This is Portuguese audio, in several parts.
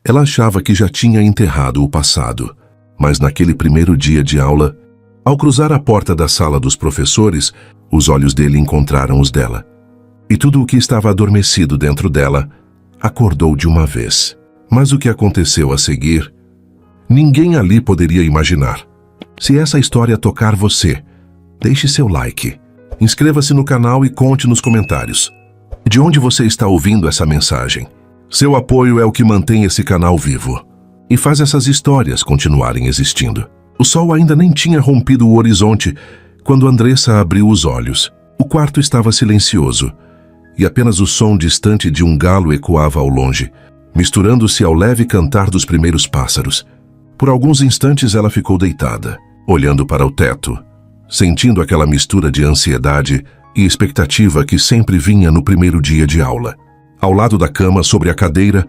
Ela achava que já tinha enterrado o passado, mas naquele primeiro dia de aula, ao cruzar a porta da sala dos professores, os olhos dele encontraram os dela. E tudo o que estava adormecido dentro dela acordou de uma vez. Mas o que aconteceu a seguir, ninguém ali poderia imaginar. Se essa história tocar você, deixe seu like, inscreva-se no canal e conte nos comentários de onde você está ouvindo essa mensagem. Seu apoio é o que mantém esse canal vivo e faz essas histórias continuarem existindo. O sol ainda nem tinha rompido o horizonte quando Andressa abriu os olhos. O quarto estava silencioso e apenas o som distante de um galo ecoava ao longe, misturando-se ao leve cantar dos primeiros pássaros. Por alguns instantes ela ficou deitada, olhando para o teto, sentindo aquela mistura de ansiedade e expectativa que sempre vinha no primeiro dia de aula. Ao lado da cama, sobre a cadeira,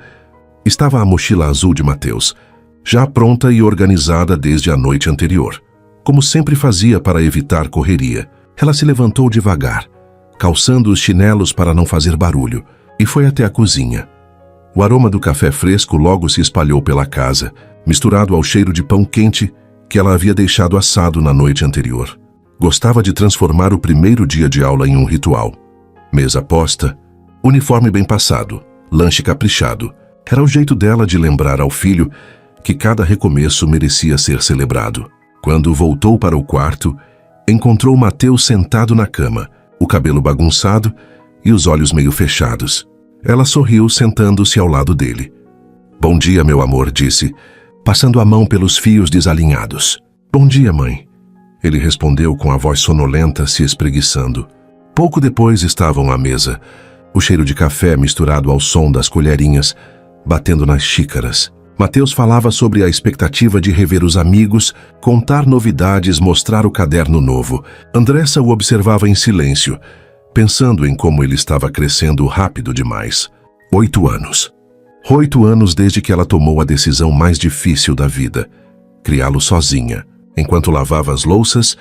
estava a mochila azul de Mateus, já pronta e organizada desde a noite anterior. Como sempre fazia para evitar correria, ela se levantou devagar, calçando os chinelos para não fazer barulho, e foi até a cozinha. O aroma do café fresco logo se espalhou pela casa, misturado ao cheiro de pão quente que ela havia deixado assado na noite anterior. Gostava de transformar o primeiro dia de aula em um ritual. Mesa posta, uniforme bem passado, lanche caprichado. Era o jeito dela de lembrar ao filho que cada recomeço merecia ser celebrado. Quando voltou para o quarto, encontrou Mateus sentado na cama, o cabelo bagunçado e os olhos meio fechados. Ela sorriu, sentando-se ao lado dele. "Bom dia, meu amor", disse, passando a mão pelos fios desalinhados. "Bom dia, mãe", ele respondeu com a voz sonolenta, se espreguiçando. Pouco depois estavam à mesa, o cheiro de café misturado ao som das colherinhas, batendo nas xícaras. Mateus falava sobre a expectativa de rever os amigos, contar novidades, mostrar o caderno novo. Andressa o observava em silêncio, pensando em como ele estava crescendo rápido demais. 8 anos. 8 anos desde que ela tomou a decisão mais difícil da vida, criá-lo sozinha. Enquanto lavava as louças,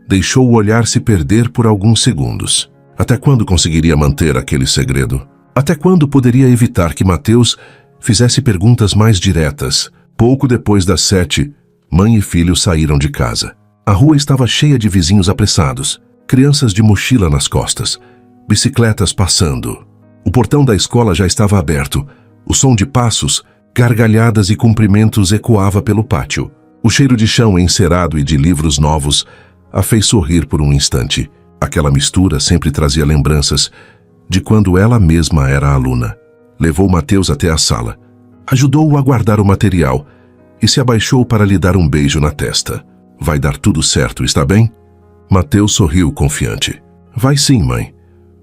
deixou o olhar se perder por alguns segundos. Até quando conseguiria manter aquele segredo? Até quando poderia evitar que Mateus fizesse perguntas mais diretas? Pouco depois das 7, mãe e filho saíram de casa. A rua estava cheia de vizinhos apressados, crianças de mochila nas costas, bicicletas passando. O portão da escola já estava aberto. O som de passos, gargalhadas e cumprimentos ecoava pelo pátio. O cheiro de chão encerado e de livros novos a fez sorrir por um instante. Aquela mistura sempre trazia lembranças de quando ela mesma era aluna. Levou Mateus até a sala, ajudou-o a guardar o material e se abaixou para lhe dar um beijo na testa. "Vai dar tudo certo, está bem?" Mateus sorriu confiante. "Vai sim, mãe."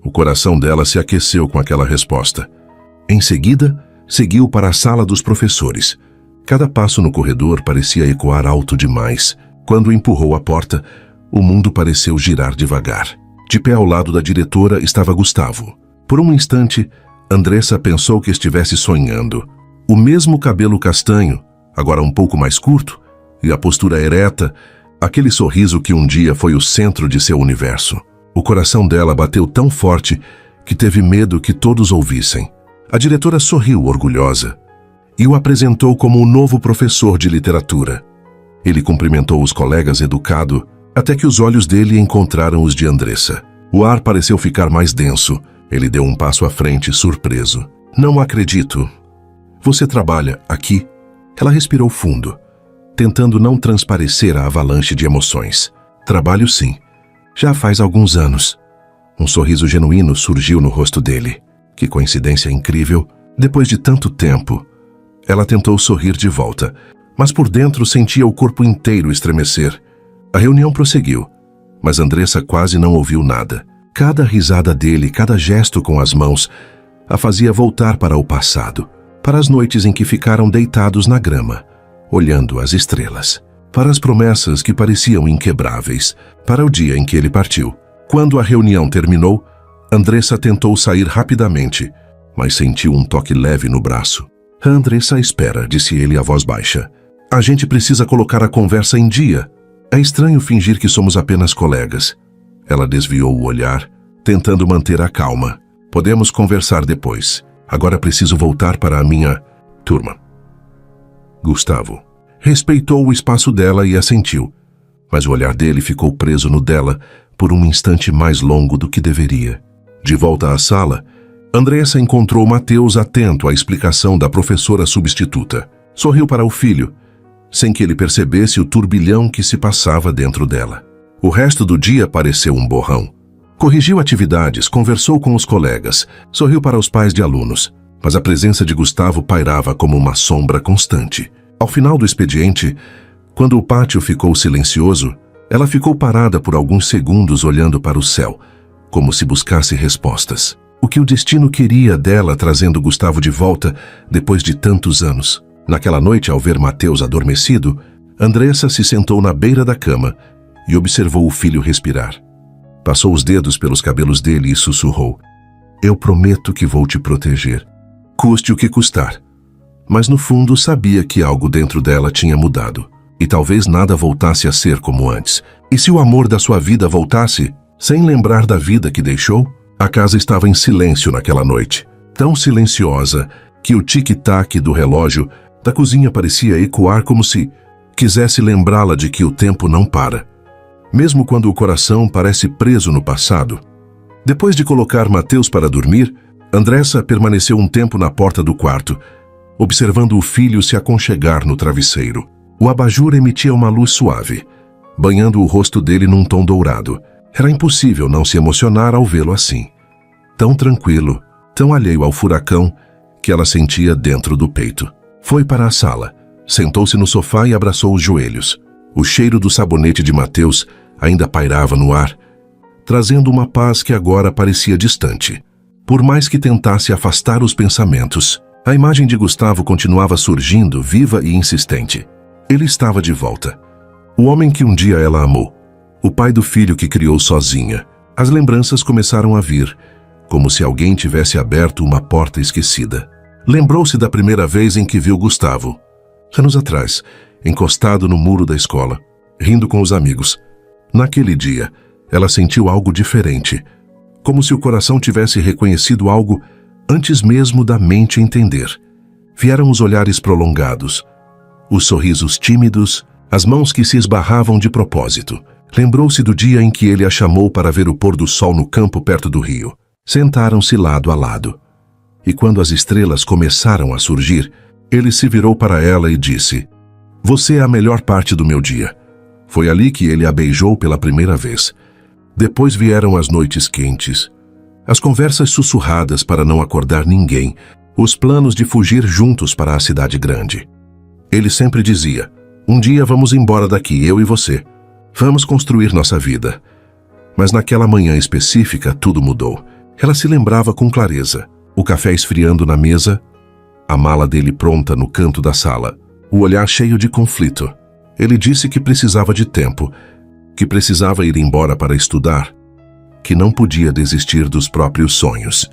O coração dela se aqueceu com aquela resposta. Em seguida, seguiu para a sala dos professores. Cada passo no corredor parecia ecoar alto demais. Quando empurrou a porta, o mundo pareceu girar devagar. De pé ao lado da diretora estava Gustavo. Por um instante, Andressa pensou que estivesse sonhando. O mesmo cabelo castanho, agora um pouco mais curto, e a postura ereta, aquele sorriso que um dia foi o centro de seu universo. O coração dela bateu tão forte que teve medo que todos ouvissem. A diretora sorriu orgulhosa e o apresentou como o novo professor de literatura. Ele cumprimentou os colegas educado, até que os olhos dele encontraram os de Andressa. O ar pareceu ficar mais denso. Ele deu um passo à frente, surpreso. "Não acredito. Você trabalha aqui?" Ela respirou fundo, tentando não transparecer a avalanche de emoções. "Trabalho sim. Já faz alguns anos." Um sorriso genuíno surgiu no rosto dele. Que coincidência incrível. Depois de tanto tempo, ela tentou sorrir de volta, mas por dentro sentia o corpo inteiro estremecer. A reunião prosseguiu, mas Andressa quase não ouviu nada. Cada risada dele, cada gesto com as mãos, a fazia voltar para o passado, para as noites em que ficaram deitados na grama, olhando as estrelas, para as promessas que pareciam inquebráveis, para o dia em que ele partiu. Quando a reunião terminou, Andressa tentou sair rapidamente, mas sentiu um toque leve no braço. "Andressa, espera", disse ele a voz baixa. "A gente precisa colocar a conversa em dia. É estranho fingir que somos apenas colegas." Ela desviou o olhar, tentando manter a calma. "Podemos conversar depois. Agora preciso voltar para a minha turma." Gustavo. Respeitou o espaço dela e assentiu, mas o olhar dele ficou preso no dela por um instante mais longo do que deveria. De volta à sala, Andressa encontrou Mateus atento à explicação da professora substituta. Sorriu para o filho, sem que ele percebesse o turbilhão que se passava dentro dela. O resto do dia pareceu um borrão. Corrigiu atividades, conversou com os colegas, sorriu para os pais de alunos, mas a presença de Gustavo pairava como uma sombra constante. Ao final do expediente, quando o pátio ficou silencioso, ela ficou parada por alguns segundos olhando para o céu, como se buscasse respostas. O que o destino queria dela trazendo Gustavo de volta depois de tantos anos? Naquela noite, ao ver Mateus adormecido, Andressa se sentou na beira da cama e observou o filho respirar. Passou os dedos pelos cabelos dele e sussurrou: "Eu prometo que vou te proteger, custe o que custar." Mas no fundo sabia que algo dentro dela tinha mudado, e talvez nada voltasse a ser como antes. E se o amor da sua vida voltasse, sem lembrar da vida que deixou? A casa estava em silêncio naquela noite, tão silenciosa que o tic-tac do relógio da cozinha parecia ecoar como se quisesse lembrá-la de que o tempo não para, mesmo quando o coração parece preso no passado. Depois de colocar Mateus para dormir, Andressa permaneceu um tempo na porta do quarto, observando o filho se aconchegar no travesseiro. O abajur emitia uma luz suave, banhando o rosto dele num tom dourado. Era impossível não se emocionar ao vê-lo assim, tão tranquilo, tão alheio ao furacão que ela sentia dentro do peito. Foi para a sala, sentou-se no sofá e abraçou os joelhos. O cheiro do sabonete de Mateus ainda pairava no ar, trazendo uma paz que agora parecia distante. Por mais que tentasse afastar os pensamentos, a imagem de Gustavo continuava surgindo, viva e insistente. Ele estava de volta. O homem que um dia ela amou. O pai do filho que criou sozinha. As lembranças começaram a vir, como se alguém tivesse aberto uma porta esquecida. Lembrou-se da primeira vez em que viu Gustavo. Anos atrás, encostado no muro da escola, rindo com os amigos. Naquele dia, ela sentiu algo diferente, como se o coração tivesse reconhecido algo antes mesmo da mente entender. Vieram os olhares prolongados, os sorrisos tímidos, as mãos que se esbarravam de propósito. Lembrou-se do dia em que ele a chamou para ver o pôr do sol no campo perto do rio. Sentaram-se lado a lado. E quando as estrelas começaram a surgir, ele se virou para ela e disse: "Você é a melhor parte do meu dia." Foi ali que ele a beijou pela primeira vez. Depois vieram as noites quentes, as conversas sussurradas para não acordar ninguém, os planos de fugir juntos para a cidade grande. Ele sempre dizia: "Um dia vamos embora daqui, eu e você. Vamos construir nossa vida." Mas naquela manhã específica tudo mudou. Ela se lembrava com clareza. O café esfriando na mesa, a mala dele pronta no canto da sala, o olhar cheio de conflito. Ele disse que precisava de tempo, que precisava ir embora para estudar, que não podia desistir dos próprios sonhos.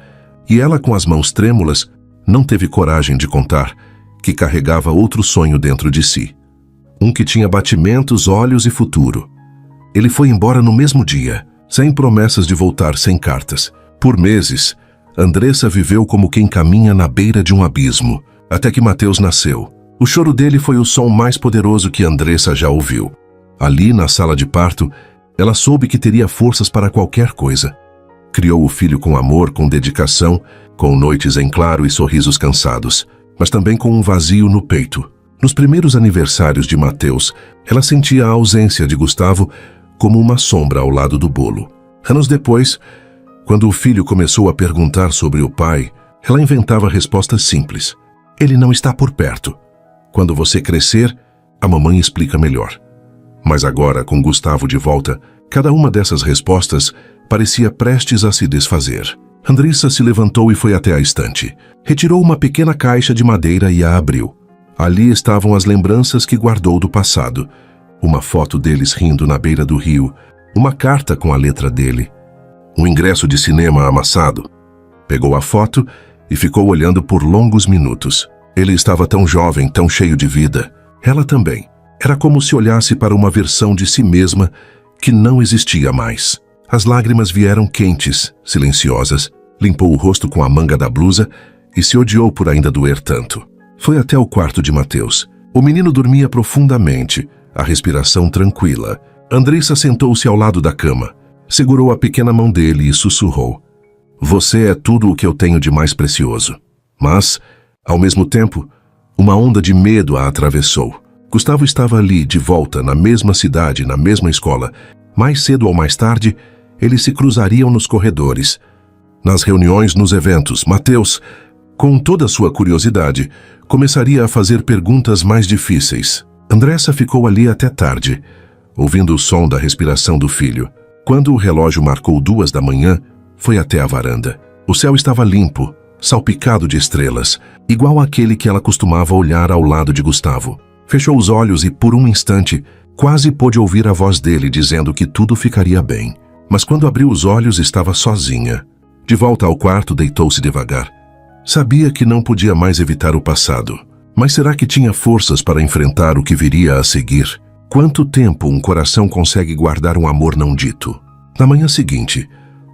E ela, com as mãos trêmulas, não teve coragem de contar que carregava outro sonho dentro de si. Um que tinha batimentos, olhos e futuro. Ele foi embora no mesmo dia, sem promessas de voltar, sem cartas. Por meses, Andressa viveu como quem caminha na beira de um abismo, até que Mateus nasceu. O choro dele foi o som mais poderoso que Andressa já ouviu. Ali, na sala de parto, ela soube que teria forças para qualquer coisa. Criou o filho com amor, com dedicação, com noites em claro e sorrisos cansados, mas também com um vazio no peito. Nos primeiros aniversários de Mateus, ela sentia a ausência de Gustavo como uma sombra ao lado do bolo. Anos depois, quando o filho começou a perguntar sobre o pai, ela inventava respostas simples. "Ele não está por perto. Quando você crescer, a mamãe explica melhor." Mas agora, com Gustavo de volta, cada uma dessas respostas parecia prestes a se desfazer. Andressa se levantou e foi até a estante. Retirou uma pequena caixa de madeira e a abriu. Ali estavam as lembranças que guardou do passado. Uma foto deles rindo na beira do rio, uma carta com a letra dele, um ingresso de cinema amassado. Pegou a foto e ficou olhando por longos minutos. Ele estava tão jovem, tão cheio de vida. Ela também. Era como se olhasse para uma versão de si mesma que não existia mais. As lágrimas vieram quentes, silenciosas. Limpou o rosto com a manga da blusa e se odiou por ainda doer tanto. Foi até o quarto de Mateus. O menino dormia profundamente, a respiração tranquila. Andressa sentou-se ao lado da cama, segurou a pequena mão dele e sussurrou: "Você é tudo o que eu tenho de mais precioso." Mas, ao mesmo tempo, uma onda de medo a atravessou. Gustavo estava ali, de volta, na mesma cidade, na mesma escola. Mais cedo ou mais tarde, eles se cruzariam nos corredores, nas reuniões, nos eventos. Mateus, com toda a sua curiosidade, começaria a fazer perguntas mais difíceis. Andressa ficou ali até tarde, ouvindo o som da respiração do filho. Quando o relógio marcou 2 da manhã, foi até a varanda. O céu estava limpo, salpicado de estrelas, igual àquele que ela costumava olhar ao lado de Gustavo. Fechou os olhos e, por um instante, quase pôde ouvir a voz dele dizendo que tudo ficaria bem. Mas quando abriu os olhos, estava sozinha. De volta ao quarto, deitou-se devagar. Sabia que não podia mais evitar o passado. Mas será que tinha forças para enfrentar o que viria a seguir? Quanto tempo um coração consegue guardar um amor não dito? Na manhã seguinte,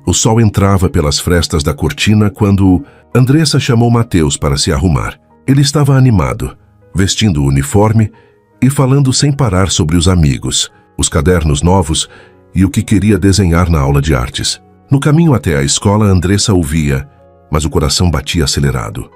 o sol entrava pelas frestas da cortina quando Andressa chamou Mateus para se arrumar. Ele estava animado, vestindo o uniforme e falando sem parar sobre os amigos, os cadernos novos e o que queria desenhar na aula de artes. No caminho até a escola, Andressa ouvia, mas o coração batia acelerado.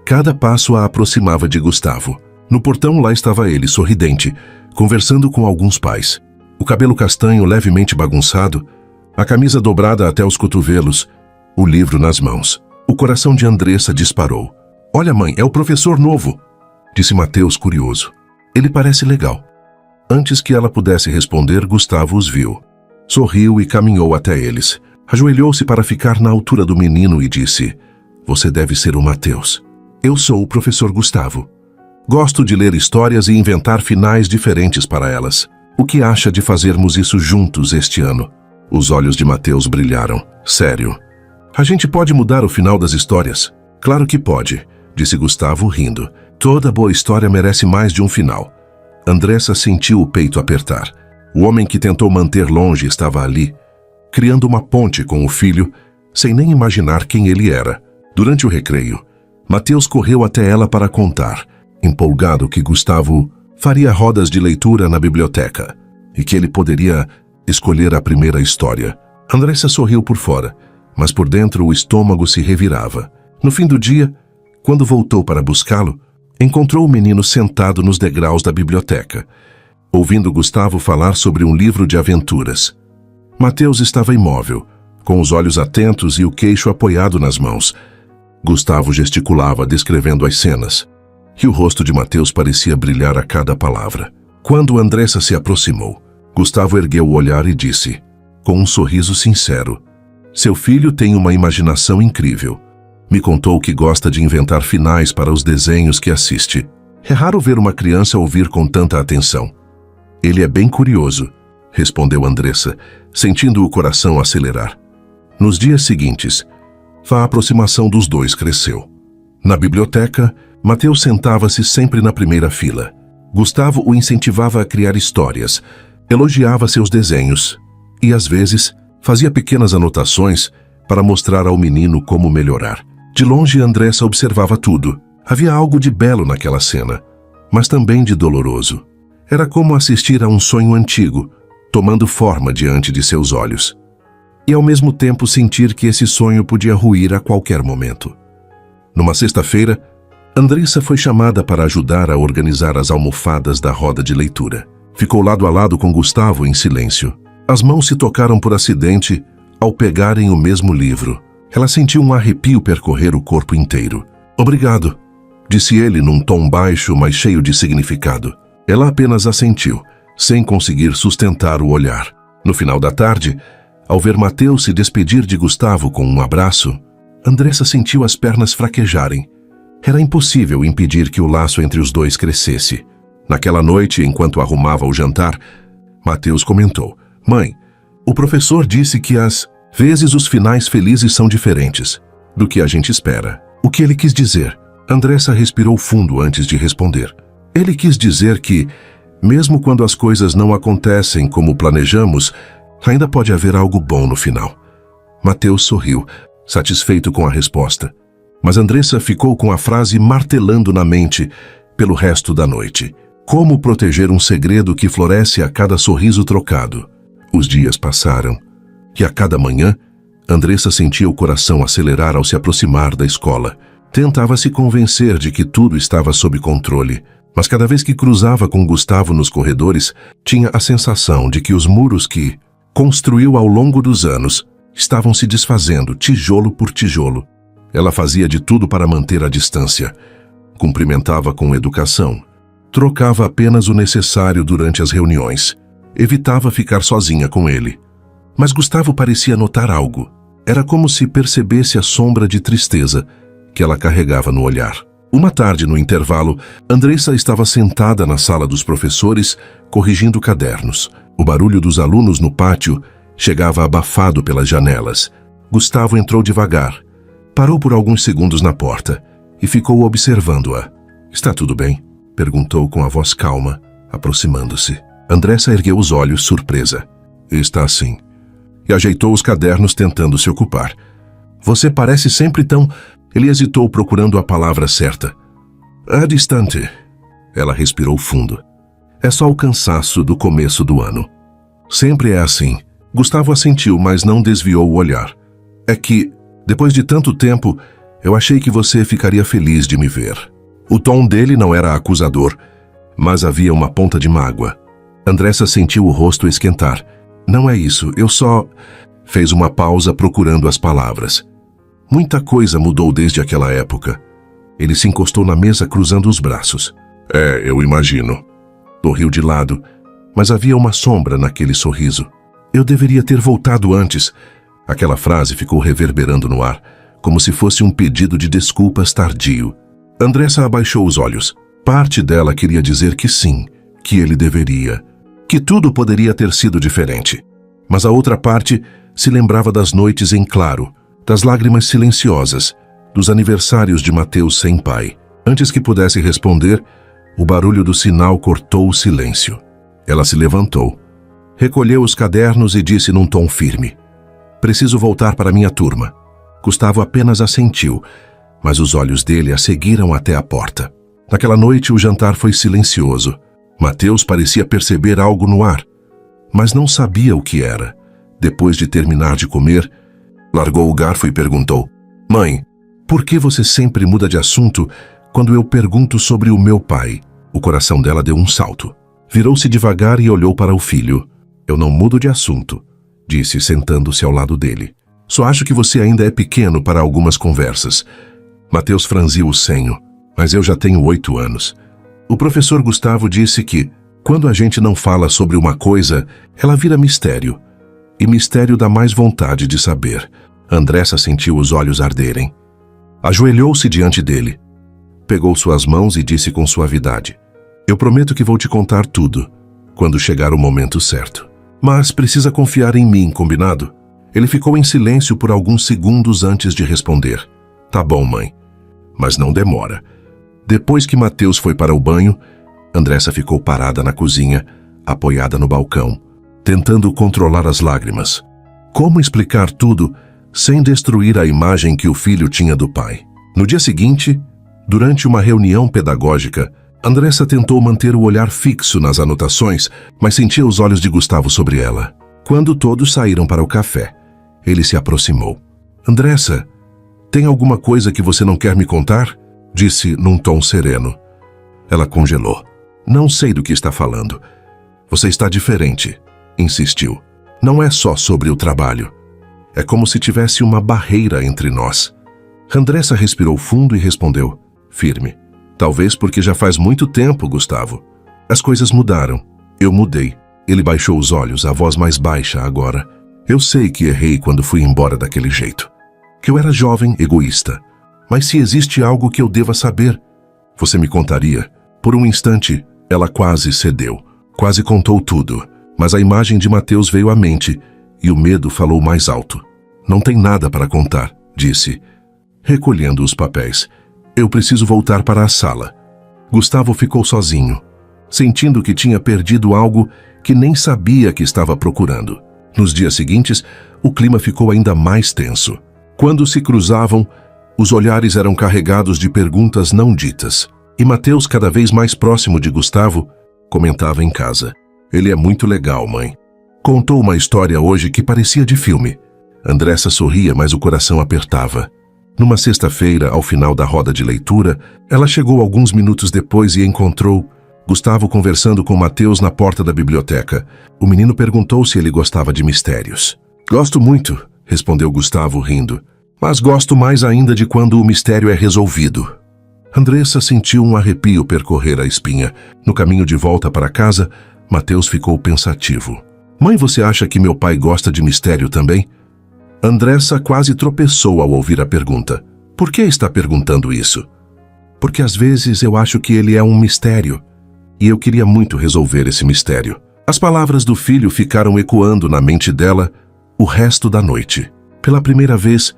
Cada passo a aproximava de Gustavo. No portão, lá estava ele, sorridente, conversando com alguns pais. O cabelo castanho levemente bagunçado, a camisa dobrada até os cotovelos, o livro nas mãos. O coração de Andressa disparou. "Olha, mãe, é o professor novo", disse Mateus, curioso. "Ele parece legal." Antes que ela pudesse responder, Gustavo os viu. Sorriu e caminhou até eles. Ajoelhou-se para ficar na altura do menino e disse: "Você deve ser o Mateus. Eu sou o professor Gustavo. Gosto de ler histórias e inventar finais diferentes para elas. O que acha de fazermos isso juntos este ano?" Os olhos de Mateus brilharam. "Sério? A gente pode mudar o final das histórias?" "Claro que pode", disse Gustavo, rindo. "Toda boa história merece mais de um final." Andressa sentiu o peito apertar. O homem que tentou manter longe estava ali, criando uma ponte com o filho, sem nem imaginar quem ele era. Durante o recreio, Mateus correu até ela para contar, empolgado que Gustavo faria rodas de leitura na biblioteca e que ele poderia escolher a primeira história. Andressa sorriu por fora, mas por dentro o estômago se revirava. No fim do dia, quando voltou para buscá-lo, encontrou o menino sentado nos degraus da biblioteca, ouvindo Gustavo falar sobre um livro de aventuras. Mateus estava imóvel, com os olhos atentos e o queixo apoiado nas mãos. Gustavo gesticulava, descrevendo as cenas, e o rosto de Mateus parecia brilhar a cada palavra. Quando Andressa se aproximou, Gustavo ergueu o olhar e disse, com um sorriso sincero: "Seu filho tem uma imaginação incrível. Me contou que gosta de inventar finais para os desenhos que assiste. É raro ver uma criança ouvir com tanta atenção." "Ele é bem curioso", respondeu Andressa, sentindo o coração acelerar. Nos dias seguintes, a aproximação dos dois cresceu. Na biblioteca, Mateus sentava-se sempre na primeira fila. Gustavo o incentivava a criar histórias, elogiava seus desenhos e, às vezes, fazia pequenas anotações para mostrar ao menino como melhorar. De longe, Andressa observava tudo. Havia algo de belo naquela cena, mas também de doloroso. Era como assistir a um sonho antigo, tomando forma diante de seus olhos. E, ao mesmo tempo, sentir que esse sonho podia ruir a qualquer momento. Numa sexta-feira, Andressa foi chamada para ajudar a organizar as almofadas da roda de leitura. Ficou lado a lado com Gustavo em silêncio. As mãos se tocaram por acidente ao pegarem o mesmo livro. Ela sentiu um arrepio percorrer o corpo inteiro. "Obrigado", disse ele num tom baixo, mas cheio de significado. Ela apenas assentiu, sem conseguir sustentar o olhar. No final da tarde, ao ver Mateus se despedir de Gustavo com um abraço, Andressa sentiu as pernas fraquejarem. Era impossível impedir que o laço entre os dois crescesse. Naquela noite, enquanto arrumava o jantar, Mateus comentou: "Mãe, o professor disse que às vezes os finais felizes são diferentes do que a gente espera." "O que ele quis dizer?" Andressa respirou fundo antes de responder. "Ele quis dizer que, mesmo quando as coisas não acontecem como planejamos, ainda pode haver algo bom no final." Mateus sorriu, satisfeito com a resposta. Mas Andressa ficou com a frase martelando na mente pelo resto da noite. Como proteger um segredo que floresce a cada sorriso trocado? Os dias passaram, e a cada manhã, Andressa sentia o coração acelerar ao se aproximar da escola. Tentava se convencer de que tudo estava sob controle, mas cada vez que cruzava com Gustavo nos corredores, tinha a sensação de que os muros que construiu ao longo dos anos estavam se desfazendo, tijolo por tijolo. Ela fazia de tudo para manter a distância. Cumprimentava com educação. Trocava apenas o necessário durante as reuniões. Evitava ficar sozinha com ele. Mas Gustavo parecia notar algo. Era como se percebesse a sombra de tristeza que ela carregava no olhar. Uma tarde, no intervalo, Andressa estava sentada na sala dos professores, corrigindo cadernos. O barulho dos alunos no pátio chegava abafado pelas janelas. Gustavo entrou devagar. Parou por alguns segundos na porta e ficou observando-a. "Está tudo bem?" perguntou com a voz calma, aproximando-se. Andressa ergueu os olhos, surpresa. "Está sim." E ajeitou os cadernos tentando se ocupar. "Você parece sempre tão..." Ele hesitou procurando a palavra certa. "É distante." Ela respirou fundo. "É só o cansaço do começo do ano." "Sempre é assim." Gustavo assentiu, mas não desviou o olhar. "É que, depois de tanto tempo, eu achei que você ficaria feliz de me ver." O tom dele não era acusador, mas havia uma ponta de mágoa. Andressa sentiu o rosto esquentar. "Não é isso, eu só..." Fez uma pausa procurando as palavras. Muita coisa mudou desde aquela época. Ele se encostou na mesa cruzando os braços. Eu imagino." Sorriu de lado, mas havia uma sombra naquele sorriso. "Eu deveria ter voltado antes." Aquela frase ficou reverberando no ar, como se fosse um pedido de desculpas tardio. Andressa abaixou os olhos. Parte dela queria dizer que sim, que ele deveria, que tudo poderia ter sido diferente. Mas a outra parte se lembrava das noites em claro, das lágrimas silenciosas, dos aniversários de Mateus sem pai. Antes que pudesse responder, o barulho do sinal cortou o silêncio. Ela se levantou, recolheu os cadernos e disse num tom firme: "Preciso voltar para minha turma." Gustavo apenas assentiu, mas os olhos dele a seguiram até a porta. Naquela noite o jantar foi silencioso. Mateus parecia perceber algo no ar, mas não sabia o que era. Depois de terminar de comer, largou o garfo e perguntou: "Mãe, por que você sempre muda de assunto quando eu pergunto sobre o meu pai?" O coração dela deu um salto. Virou-se devagar e olhou para o filho. "Eu não mudo de assunto", disse, sentando-se ao lado dele. "Só acho que você ainda é pequeno para algumas conversas." Mateus franziu o senho. "Mas eu já tenho 8 anos. O professor Gustavo disse que, quando a gente não fala sobre uma coisa, ela vira mistério. E mistério dá mais vontade de saber." Andressa sentiu os olhos arderem. Ajoelhou-se diante dele. Pegou suas mãos e disse com suavidade: "Eu prometo que vou te contar tudo, quando chegar o momento certo. Mas precisa confiar em mim, combinado?" Ele ficou em silêncio por alguns segundos antes de responder: "Tá bom, mãe. Mas não demora." Depois que Mateus foi para o banho, Andressa ficou parada na cozinha, apoiada no balcão, tentando controlar as lágrimas. Como explicar tudo sem destruir a imagem que o filho tinha do pai? No dia seguinte, durante uma reunião pedagógica, Andressa tentou manter o olhar fixo nas anotações, mas sentia os olhos de Gustavo sobre ela. Quando todos saíram para o café, ele se aproximou. "Andressa, tem alguma coisa que você não quer me contar?" disse num tom sereno. Ela congelou. "Não sei do que está falando." "Você está diferente", insistiu. "Não é só sobre o trabalho. É como se tivesse uma barreira entre nós." Andressa respirou fundo e respondeu, firme: "Talvez porque já faz muito tempo, Gustavo. As coisas mudaram. Eu mudei." Ele baixou os olhos, a voz mais baixa agora. "Eu sei que errei quando fui embora daquele jeito. Que eu era jovem, egoísta. Mas se existe algo que eu deva saber, você me contaria." Por um instante, ela quase cedeu. Quase contou tudo. Mas a imagem de Mateus veio à mente e o medo falou mais alto. "Não tem nada para contar", disse, recolhendo os papéis. "Eu preciso voltar para a sala." Gustavo ficou sozinho, sentindo que tinha perdido algo que nem sabia que estava procurando. Nos dias seguintes, o clima ficou ainda mais tenso. Quando se cruzavam, os olhares eram carregados de perguntas não ditas. E Mateus, cada vez mais próximo de Gustavo, comentava em casa: "Ele é muito legal, mãe." Contou uma história hoje que parecia de filme. Andressa sorria, mas o coração apertava. Numa sexta-feira, ao final da roda de leitura, ela chegou alguns minutos depois e encontrou Gustavo conversando com Mateus na porta da biblioteca. O menino perguntou se ele gostava de mistérios. "Gosto muito", respondeu Gustavo rindo. "Mas gosto mais ainda de quando o mistério é resolvido." Andressa sentiu um arrepio percorrer a espinha. No caminho de volta para casa, Mateus ficou pensativo. "Mãe, você acha que meu pai gosta de mistério também?" Andressa quase tropeçou ao ouvir a pergunta. "Por que está perguntando isso?" "Porque às vezes eu acho que ele é um mistério. E eu queria muito resolver esse mistério." As palavras do filho ficaram ecoando na mente dela o resto da noite. Pela primeira vez,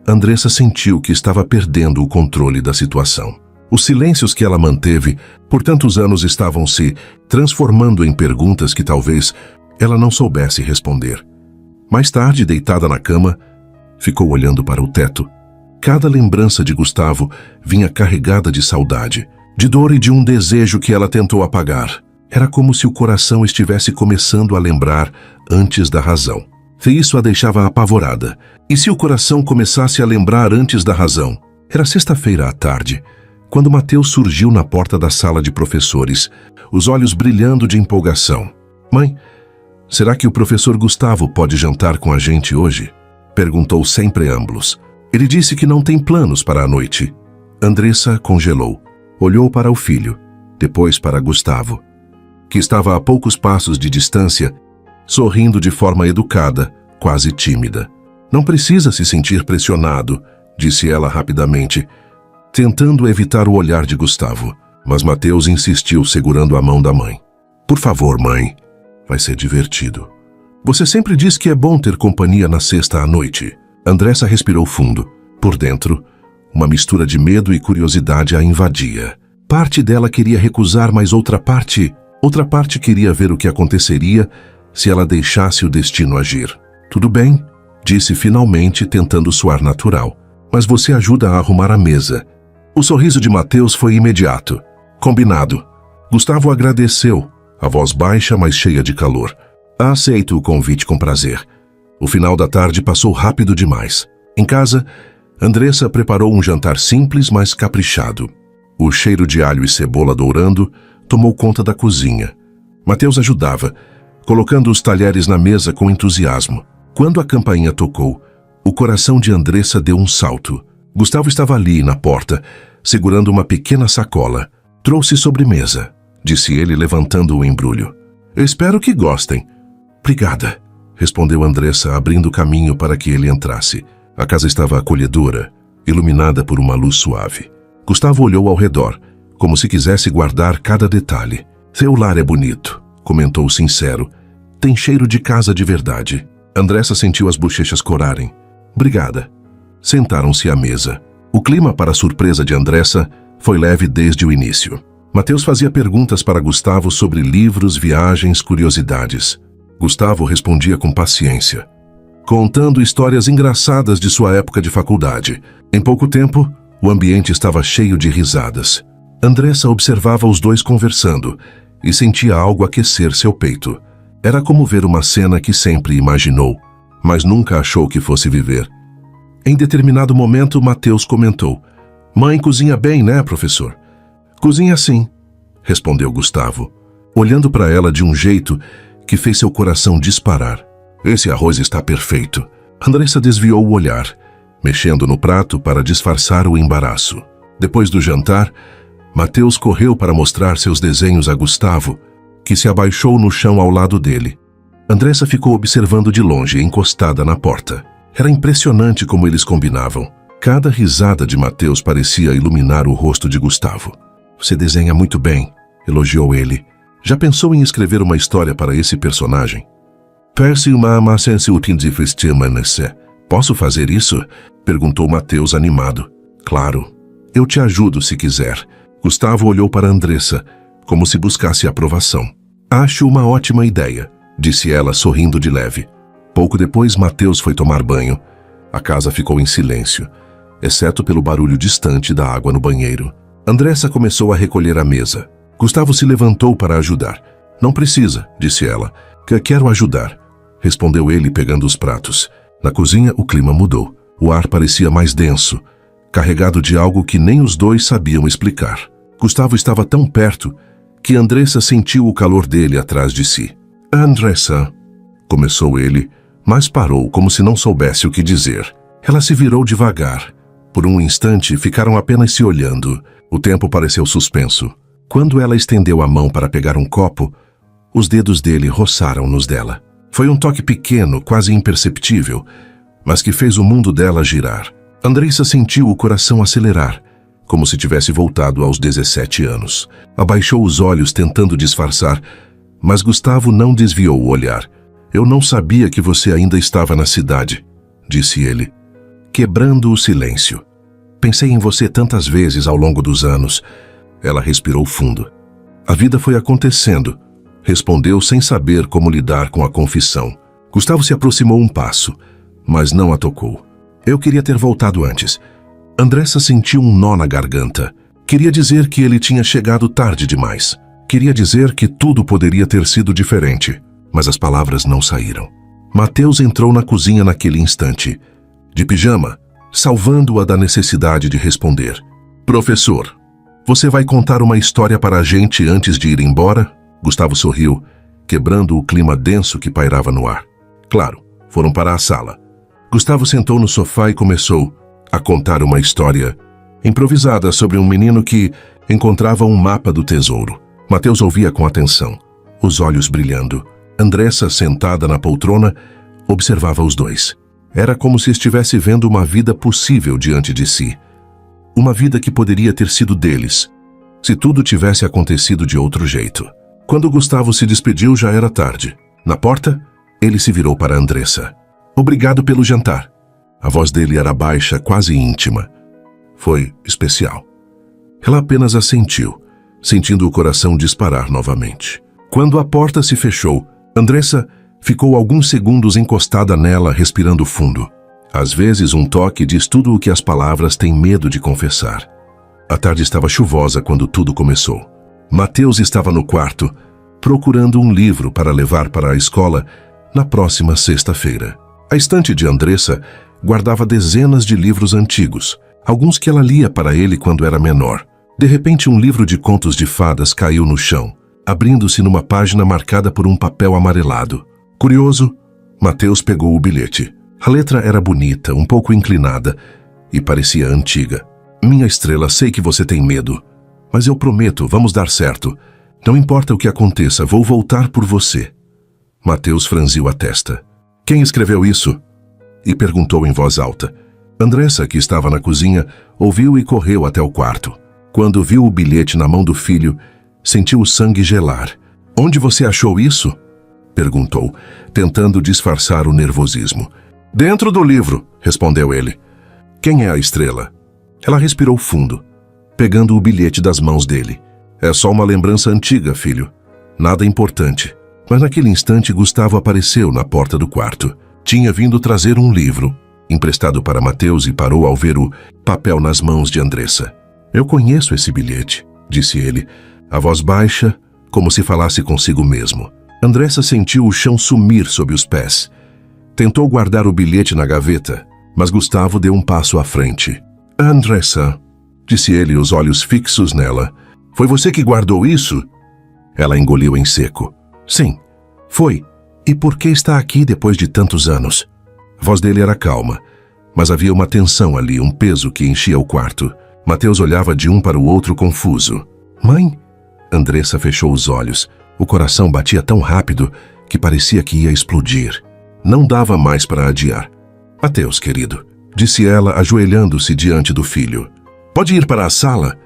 Andressa sentiu que estava perdendo o controle da situação. Os silêncios que ela manteve por tantos anos estavam se transformando em perguntas que talvez ela não soubesse responder. Mais tarde, deitada na cama, ficou olhando para o teto. Cada lembrança de Gustavo vinha carregada de saudade, de dor e de um desejo que ela tentou apagar. Era como se o coração estivesse começando a lembrar antes da razão. E isso a deixava apavorada. E se o coração começasse a lembrar antes da razão? Era sexta-feira à tarde, quando Mateus surgiu na porta da sala de professores, os olhos brilhando de empolgação. "Mãe, será que o professor Gustavo pode jantar com a gente hoje?" perguntou sem preâmbulos. "Ele disse que não tem planos para a noite." Andressa congelou. Olhou para o filho, depois para Gustavo, que estava a poucos passos de distância, sorrindo de forma educada, quase tímida. "Não precisa se sentir pressionado", disse ela rapidamente, tentando evitar o olhar de Gustavo. Mas Mateus insistiu, segurando a mão da mãe. "Por favor, mãe, vai ser divertido. Você sempre diz que é bom ter companhia na sexta à noite." Andressa respirou fundo. Por dentro, uma mistura de medo e curiosidade a invadia. Parte dela queria recusar, mas outra parte queria ver o que aconteceria se ela deixasse o destino agir. "Tudo bem", disse finalmente, tentando soar natural. "Mas você ajuda a arrumar a mesa." O sorriso de Mateus foi imediato. "Combinado." Gustavo agradeceu, a voz baixa, mas cheia de calor. "Aceito o convite com prazer." O final da tarde passou rápido demais. Em casa, Andressa preparou um jantar simples, mas caprichado. O cheiro de alho e cebola dourando tomou conta da cozinha. Mateus ajudava, colocando os talheres na mesa com entusiasmo. Quando a campainha tocou, o coração de Andressa deu um salto. Gustavo estava ali, na porta, segurando uma pequena sacola. "Trouxe sobremesa", disse ele, levantando o embrulho. "Espero que gostem." "Obrigada", respondeu Andressa, abrindo caminho para que ele entrasse. A casa estava acolhedora, iluminada por uma luz suave. Gustavo olhou ao redor, como se quisesse guardar cada detalhe. "Seu lar é bonito", comentou sincero. "Tem cheiro de casa de verdade." Andressa sentiu as bochechas corarem. "Obrigada." Sentaram-se à mesa. O clima, para a surpresa de Andressa, foi leve desde o início. Mateus fazia perguntas para Gustavo sobre livros, viagens, curiosidades. Gustavo respondia com paciência, contando histórias engraçadas de sua época de faculdade. Em pouco tempo, o ambiente estava cheio de risadas. Andressa observava os dois conversando e sentia algo aquecer seu peito. Era como ver uma cena que sempre imaginou, mas nunca achou que fosse viver. Em determinado momento, Mateus comentou: "Mãe cozinha bem, né, professor?" "Cozinha sim", respondeu Gustavo, olhando para ela de um jeito que fez seu coração disparar. "Esse arroz está perfeito." Andressa desviou o olhar, mexendo no prato para disfarçar o embaraço. Depois do jantar, Mateus correu para mostrar seus desenhos a Gustavo, que se abaixou no chão ao lado dele. Andressa ficou observando de longe, encostada na porta. Era impressionante como eles combinavam. Cada risada de Mateus parecia iluminar o rosto de Gustavo. "Você desenha muito bem", elogiou ele. "Já pensou em escrever uma história para esse personagem?" "Posso fazer isso?" perguntou Mateus animado. "Claro, eu te ajudo se quiser." Gustavo olhou para Andressa, como se buscasse aprovação. "Acho uma ótima ideia", disse ela, sorrindo de leve. Pouco depois, Mateus foi tomar banho. A casa ficou em silêncio, exceto pelo barulho distante da água no banheiro. Andressa começou a recolher a mesa. Gustavo se levantou para ajudar. Não precisa, disse ela. Quero ajudar, respondeu ele pegando os pratos. Na cozinha o clima mudou. O ar parecia mais denso, carregado de algo que nem os dois sabiam explicar. Gustavo estava tão perto que Andressa sentiu o calor dele atrás de si. Andressa, começou ele, mas parou como se não soubesse o que dizer. Ela se virou devagar. Por um instante ficaram apenas se olhando. O tempo pareceu suspenso. Quando ela estendeu a mão para pegar um copo, os dedos dele roçaram nos dela. Foi um toque pequeno, quase imperceptível, mas que fez o mundo dela girar. Andressa sentiu o coração acelerar, como se tivesse voltado aos 17 anos. Abaixou os olhos tentando disfarçar, mas Gustavo não desviou o olhar. Eu não sabia que você ainda estava na cidade, disse ele, quebrando o silêncio. Pensei em você tantas vezes ao longo dos anos. Ela respirou fundo. A vida foi acontecendo, respondeu sem saber como lidar com a confissão. Gustavo se aproximou um passo, mas não a tocou. Eu queria ter voltado antes. Andressa sentiu um nó na garganta. Queria dizer que ele tinha chegado tarde demais. Queria dizer que tudo poderia ter sido diferente, mas as palavras não saíram. Mateus entrou na cozinha naquele instante, de pijama, salvando-a da necessidade de responder. Professor, você vai contar uma história para a gente antes de ir embora? Gustavo sorriu, quebrando o clima denso que pairava no ar. Claro, foram para a sala. Gustavo sentou no sofá e começou a contar uma história improvisada sobre um menino que encontrava um mapa do tesouro. Mateus ouvia com atenção, os olhos brilhando. Andressa, sentada na poltrona, observava os dois. Era como se estivesse vendo uma vida possível diante de si. Uma vida que poderia ter sido deles, se tudo tivesse acontecido de outro jeito. Quando Gustavo se despediu, já era tarde. Na porta, ele se virou para Andressa. Obrigado pelo jantar. A voz dele era baixa, quase íntima. Foi especial. Ela apenas assentiu, sentindo o coração disparar novamente. Quando a porta se fechou, Andressa ficou alguns segundos encostada nela, respirando fundo. Às vezes, um toque diz tudo o que as palavras têm medo de confessar. A tarde estava chuvosa quando tudo começou. Mateus estava no quarto, procurando um livro para levar para a escola na próxima sexta-feira. A estante de Andressa guardava dezenas de livros antigos, alguns que ela lia para ele quando era menor. De repente, um livro de contos de fadas caiu no chão, abrindo-se numa página marcada por um papel amarelado. Curioso, Mateus pegou o bilhete. A letra era bonita, um pouco inclinada, e parecia antiga. Minha estrela, sei que você tem medo, mas eu prometo, vamos dar certo. Não importa o que aconteça, vou voltar por você. Mateus franziu a testa. Quem escreveu isso? E perguntou em voz alta. Andressa, que estava na cozinha, ouviu e correu até o quarto. Quando viu o bilhete na mão do filho, sentiu o sangue gelar. Onde você achou isso? Perguntou, tentando disfarçar o nervosismo. Dentro do livro, respondeu ele. Quem é a estrela? Ela respirou fundo, pegando o bilhete das mãos dele. É só uma lembrança antiga, filho. Nada importante. Mas naquele instante, Gustavo apareceu na porta do quarto. Tinha vindo trazer um livro, emprestado para Mateus, e parou ao ver o papel nas mãos de Andressa. Eu conheço esse bilhete, disse ele, a voz baixa, como se falasse consigo mesmo. Andressa sentiu o chão sumir sob os pés. Tentou guardar o bilhete na gaveta, mas Gustavo deu um passo à frente. Andressa, disse ele, os olhos fixos nela. Foi você que guardou isso? Ela engoliu em seco. Sim, foi. E por que está aqui depois de tantos anos? A voz dele era calma, mas havia uma tensão ali, um peso que enchia o quarto. Mateus olhava de um para o outro confuso. Mãe? Andressa fechou os olhos. O coração batia tão rápido que parecia que ia explodir. Não dava mais para adiar. Mateus, querido, disse ela, ajoelhando-se diante do filho. Pode ir para a sala?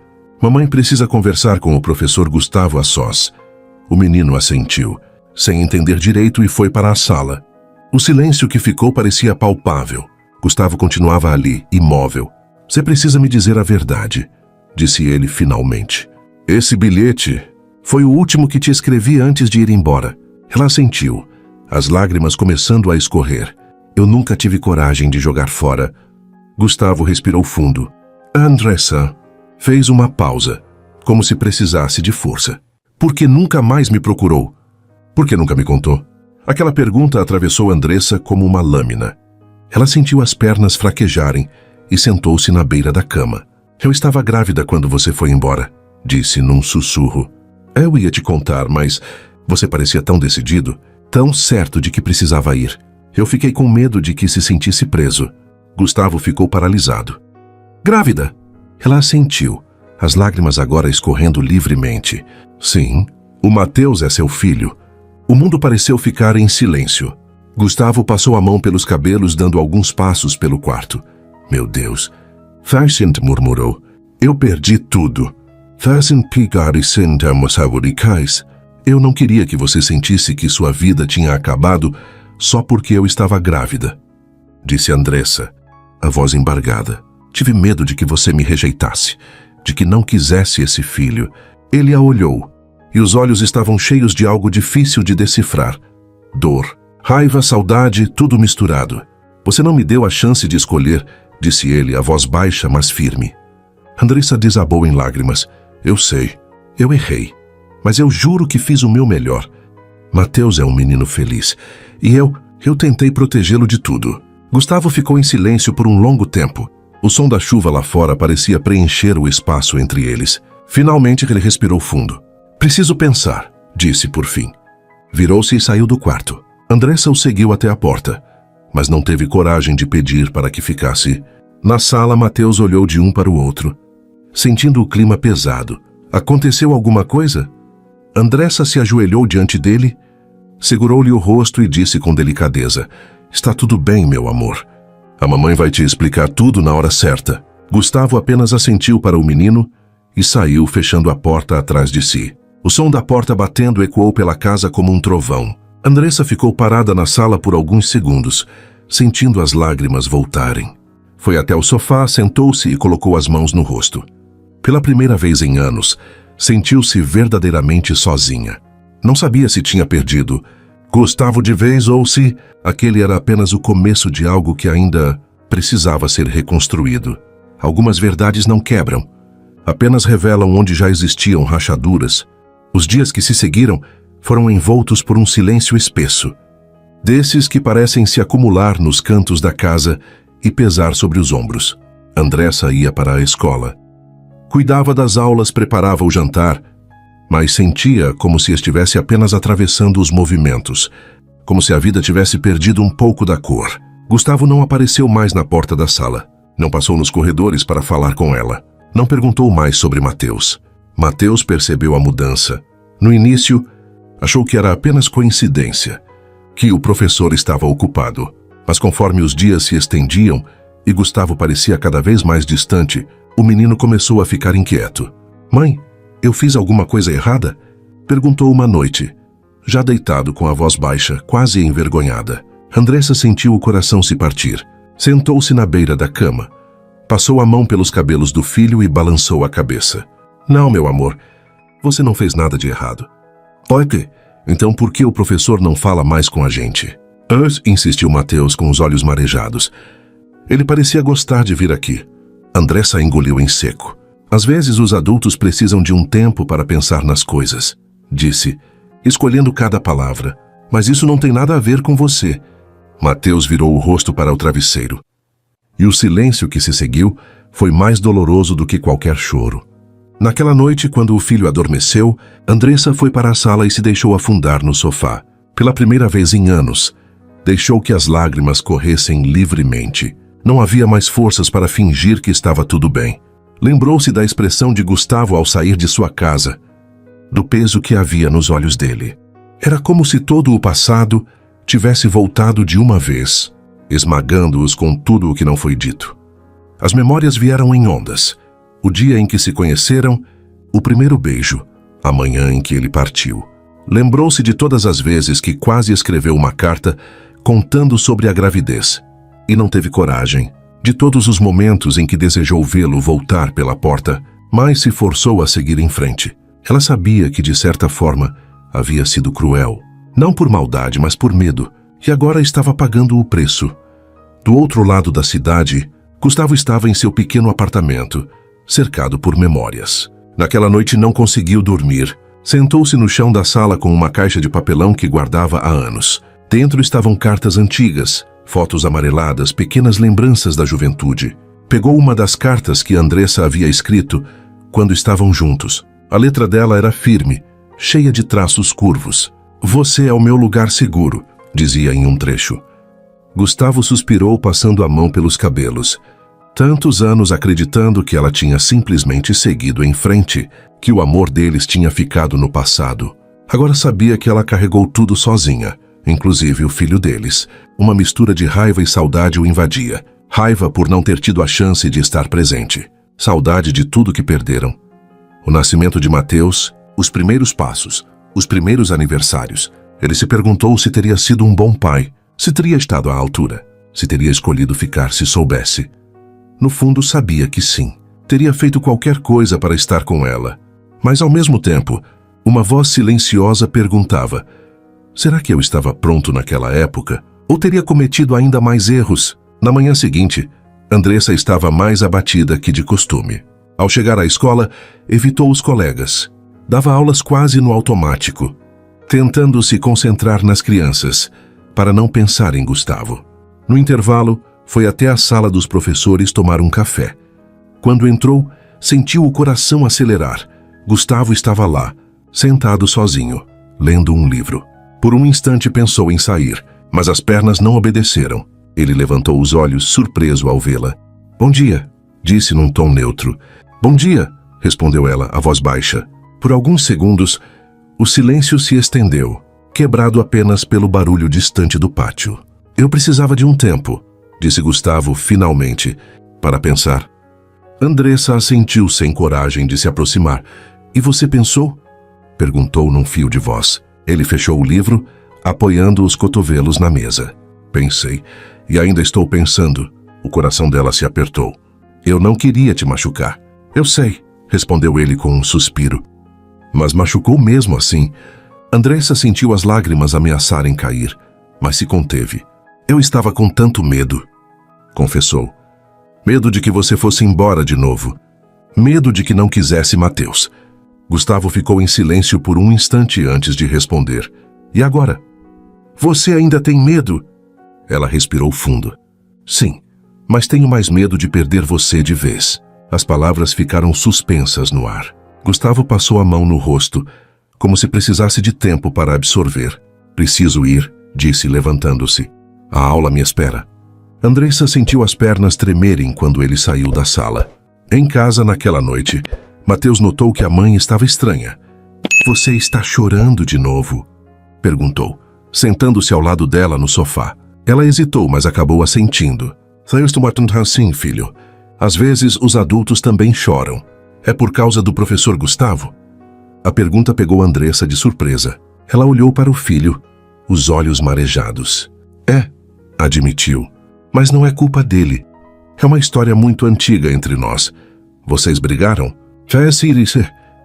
Mamãe precisa conversar com o professor Gustavo a sós. O menino assentiu, sem entender direito, e foi para a sala. O silêncio que ficou parecia palpável. Gustavo continuava ali, imóvel. Você precisa me dizer a verdade, disse ele finalmente. Esse bilhete foi o último que te escrevi antes de ir embora. Ela assentiu, as lágrimas começando a escorrer. Eu nunca tive coragem de jogar fora. Gustavo respirou fundo. Andressa, Fez uma pausa, como se precisasse de força. Por que nunca mais me procurou? Por que nunca me contou? Aquela pergunta atravessou Andressa como uma lâmina. Ela sentiu as pernas fraquejarem e sentou-se na beira da cama. Eu estava grávida quando você foi embora, disse num sussurro. Eu ia te contar, mas você parecia tão decidido, tão certo de que precisava ir. Eu fiquei com medo de que se sentisse preso. Gustavo ficou paralisado. Grávida? Ela assentiu, as lágrimas agora escorrendo livremente. Sim, o Mateus é seu filho. O mundo pareceu ficar em silêncio. Gustavo passou a mão pelos cabelos, dando alguns passos pelo quarto. Meu Deus. Vincent murmurou. Eu perdi tudo. Eu não queria que você sentisse que sua vida tinha acabado só porque eu estava grávida, disse Andressa, a voz embargada. Tive medo de que você me rejeitasse, de que não quisesse esse filho. Ele a olhou, e os olhos estavam cheios de algo difícil de decifrar. Dor, raiva, saudade, tudo misturado. Você não me deu a chance de escolher, disse ele, a voz baixa, mas firme. Andressa desabou em lágrimas. Eu sei, eu errei, mas eu juro que fiz o meu melhor. Mateus é um menino feliz, e eu tentei protegê-lo de tudo. Gustavo ficou em silêncio por um longo tempo. O som da chuva lá fora parecia preencher o espaço entre eles. Finalmente ele respirou fundo. Preciso pensar, disse por fim. Virou-se e saiu do quarto. Andressa o seguiu até a porta, mas não teve coragem de pedir para que ficasse. Na sala, Mateus olhou de um para o outro, sentindo o clima pesado. Aconteceu alguma coisa? Andressa se ajoelhou diante dele, segurou-lhe o rosto e disse com delicadeza: Está tudo bem, meu amor. A mamãe vai te explicar tudo na hora certa. Gustavo apenas assentiu para o menino e saiu, fechando a porta atrás de si. O som da porta batendo ecoou pela casa como um trovão. Andressa ficou parada na sala por alguns segundos, sentindo as lágrimas voltarem. Foi até o sofá, sentou-se e colocou as mãos no rosto. Pela primeira vez em anos, sentiu-se verdadeiramente sozinha. Não sabia se tinha perdido Gustavo de vez ou se aquele era apenas o começo de algo que ainda precisava ser reconstruído. Algumas verdades não quebram, apenas revelam onde já existiam rachaduras. Os dias que se seguiram foram envoltos por um silêncio espesso, desses que parecem se acumular nos cantos da casa e pesar sobre os ombros. Andressa ia para a escola. Cuidava das aulas, preparava o jantar, mas sentia como se estivesse apenas atravessando os movimentos, como se a vida tivesse perdido um pouco da cor. Gustavo não apareceu mais na porta da sala. Não passou nos corredores para falar com ela. Não perguntou mais sobre Mateus. Mateus percebeu a mudança. No início, achou que era apenas coincidência, que o professor estava ocupado. Mas conforme os dias se estendiam e Gustavo parecia cada vez mais distante, o menino começou a ficar inquieto. Mãe, eu fiz alguma coisa errada? Perguntou uma noite, já deitado com a voz baixa, quase envergonhada. Andressa sentiu o coração se partir. Sentou-se na beira da cama, passou a mão pelos cabelos do filho e balançou a cabeça. Não, meu amor, você não fez nada de errado. Ok, então por que o professor não fala mais com a gente? Insistiu Mateus com os olhos marejados. Ele parecia gostar de vir aqui. Andressa engoliu em seco. Às vezes os adultos precisam de um tempo para pensar nas coisas, disse, escolhendo cada palavra. Mas isso não tem nada a ver com você. Mateus virou o rosto para o travesseiro. E o silêncio que se seguiu foi mais doloroso do que qualquer choro. Naquela noite, quando o filho adormeceu, Andressa foi para a sala e se deixou afundar no sofá. Pela primeira vez em anos, deixou que as lágrimas corressem livremente. Não havia mais forças para fingir que estava tudo bem. Lembrou-se da expressão de Gustavo ao sair de sua casa, do peso que havia nos olhos dele. Era como se todo o passado tivesse voltado de uma vez, esmagando-os com tudo o que não foi dito. As memórias vieram em ondas. O dia em que se conheceram, o primeiro beijo, a manhã em que ele partiu. Lembrou-se de todas as vezes que quase escreveu uma carta contando sobre a gravidez, e não teve coragem. De todos os momentos em que desejou vê-lo voltar pela porta, mas se forçou a seguir em frente. Ela sabia que, de certa forma, havia sido cruel. Não por maldade, mas por medo. E agora estava pagando o preço. Do outro lado da cidade, Gustavo estava em seu pequeno apartamento, cercado por memórias. Naquela noite não conseguiu dormir. Sentou-se no chão da sala com uma caixa de papelão que guardava há anos. Dentro estavam cartas antigas, fotos amareladas, pequenas lembranças da juventude. Pegou uma das cartas que Andressa havia escrito quando estavam juntos. A letra dela era firme, cheia de traços curvos. "Você é o meu lugar seguro", dizia em um trecho. Gustavo suspirou, passando a mão pelos cabelos. Tantos anos acreditando que ela tinha simplesmente seguido em frente, que o amor deles tinha ficado no passado. Agora sabia que ela carregou tudo sozinha, inclusive o filho deles. Uma mistura de raiva e saudade o invadia. Raiva por não ter tido a chance de estar presente. Saudade de tudo que perderam. O nascimento de Mateus, os primeiros passos, os primeiros aniversários. Ele se perguntou se teria sido um bom pai, se teria estado à altura, se teria escolhido ficar se soubesse. No fundo, sabia que sim. Teria feito qualquer coisa para estar com ela. Mas, ao mesmo tempo, uma voz silenciosa perguntava: será que eu estava pronto naquela época? Ou teria cometido ainda mais erros? Na manhã seguinte, Andressa estava mais abatida que de costume. Ao chegar à escola, evitou os colegas. Dava aulas quase no automático, tentando se concentrar nas crianças, para não pensar em Gustavo. No intervalo, foi até a sala dos professores tomar um café. Quando entrou, sentiu o coração acelerar. Gustavo estava lá, sentado sozinho, lendo um livro. Por um instante pensou em sair, mas as pernas não obedeceram. Ele levantou os olhos, surpreso ao vê-la. "Bom dia", disse num tom neutro. "Bom dia", respondeu ela, a voz baixa. Por alguns segundos, o silêncio se estendeu, quebrado apenas pelo barulho distante do pátio. "Eu precisava de um tempo", disse Gustavo finalmente, para pensar. Andressa assentiu sem coragem de se aproximar. "E você pensou?", perguntou num fio de voz. Ele fechou o livro, apoiando os cotovelos na mesa. "Pensei, e ainda estou pensando." O coração dela se apertou. "Eu não queria te machucar." "Eu sei", respondeu ele com um suspiro. Mas machucou mesmo assim. Andressa sentiu as lágrimas ameaçarem cair, mas se conteve. "Eu estava com tanto medo", confessou. "Medo de que você fosse embora de novo. Medo de que não quisesse Mateus." Gustavo ficou em silêncio por um instante antes de responder. "E agora?" "Você ainda tem medo?" Ela respirou fundo. "Sim, mas tenho mais medo de perder você de vez." As palavras ficaram suspensas no ar. Gustavo passou a mão no rosto, como se precisasse de tempo para absorver. "Preciso ir", disse, levantando-se. "A aula me espera." Andressa sentiu as pernas tremerem quando ele saiu da sala. Em casa, naquela noite, Mateus notou que a mãe estava estranha. "Você está chorando de novo?", perguntou, sentando-se ao lado dela no sofá. Ela hesitou, mas acabou assentindo. "Eu estou matando assim, filho. Às vezes, os adultos também choram. É por causa do professor Gustavo?" A pergunta pegou Andressa de surpresa. Ela olhou para o filho, os olhos marejados. "É", admitiu, "mas não é culpa dele. É uma história muito antiga entre nós. Vocês brigaram?"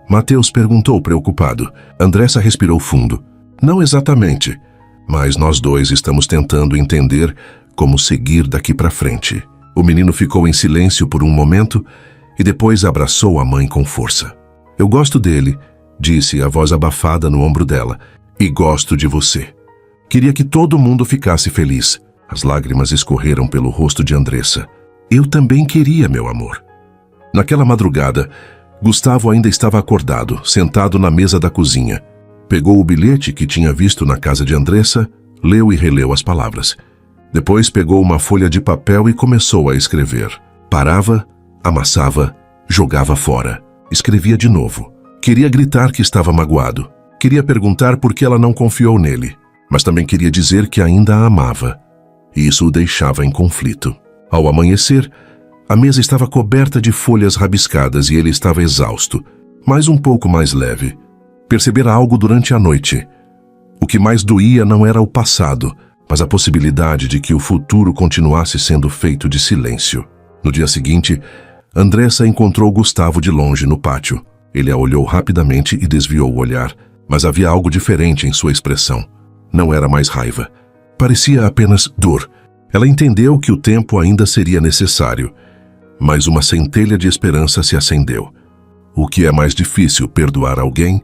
Mateus perguntou preocupado. Andressa respirou fundo. "Não exatamente, mas nós dois estamos tentando entender como seguir daqui para frente." O menino ficou em silêncio por um momento e depois abraçou a mãe com força. "Eu gosto dele", disse, a voz abafada no ombro dela, "e gosto de você. Queria que todo mundo ficasse feliz." As lágrimas escorreram pelo rosto de Andressa. "Eu também queria, meu amor." Naquela madrugada, Gustavo ainda estava acordado, sentado na mesa da cozinha. Pegou o bilhete que tinha visto na casa de Andressa, leu e releu as palavras. Depois pegou uma folha de papel e começou a escrever. Parava, amassava, jogava fora. Escrevia de novo. Queria gritar que estava magoado. Queria perguntar por que ela não confiou nele, mas também queria dizer que ainda a amava. E isso o deixava em conflito. Ao amanhecer, a mesa estava coberta de folhas rabiscadas e ele estava exausto, mas um pouco mais leve. Percebera algo durante a noite. O que mais doía não era o passado, mas a possibilidade de que o futuro continuasse sendo feito de silêncio. No dia seguinte, Andressa encontrou Gustavo de longe no pátio. Ele a olhou rapidamente e desviou o olhar, mas havia algo diferente em sua expressão. Não era mais raiva. Parecia apenas dor. Ela entendeu que o tempo ainda seria necessário, mas uma centelha de esperança se acendeu. O que é mais difícil, perdoar alguém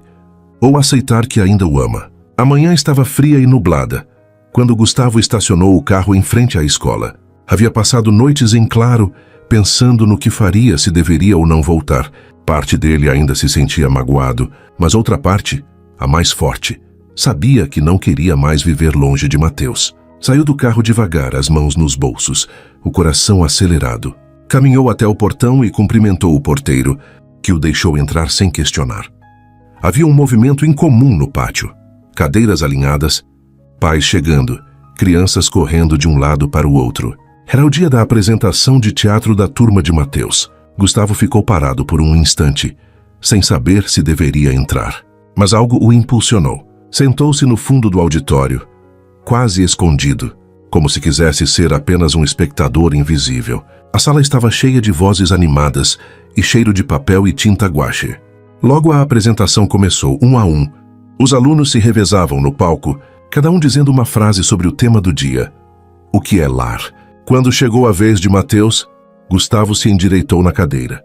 ou aceitar que ainda o ama? A manhã estava fria e nublada, quando Gustavo estacionou o carro em frente à escola. Havia passado noites em claro, pensando no que faria, se deveria ou não voltar. Parte dele ainda se sentia magoado, mas outra parte, a mais forte, sabia que não queria mais viver longe de Mateus. Saiu do carro devagar, as mãos nos bolsos, o coração acelerado. Caminhou até o portão e cumprimentou o porteiro, que o deixou entrar sem questionar. Havia um movimento incomum no pátio. Cadeiras alinhadas, pais chegando, crianças correndo de um lado para o outro. Era o dia da apresentação de teatro da turma de Mateus. Gustavo ficou parado por um instante, sem saber se deveria entrar. Mas algo o impulsionou. Sentou-se no fundo do auditório, quase escondido, como se quisesse ser apenas um espectador invisível. A sala estava cheia de vozes animadas e cheiro de papel e tinta guache. Logo a apresentação começou, um a um. Os alunos se revezavam no palco, cada um dizendo uma frase sobre o tema do dia. O que é lar? Quando chegou a vez de Mateus, Gustavo se endireitou na cadeira.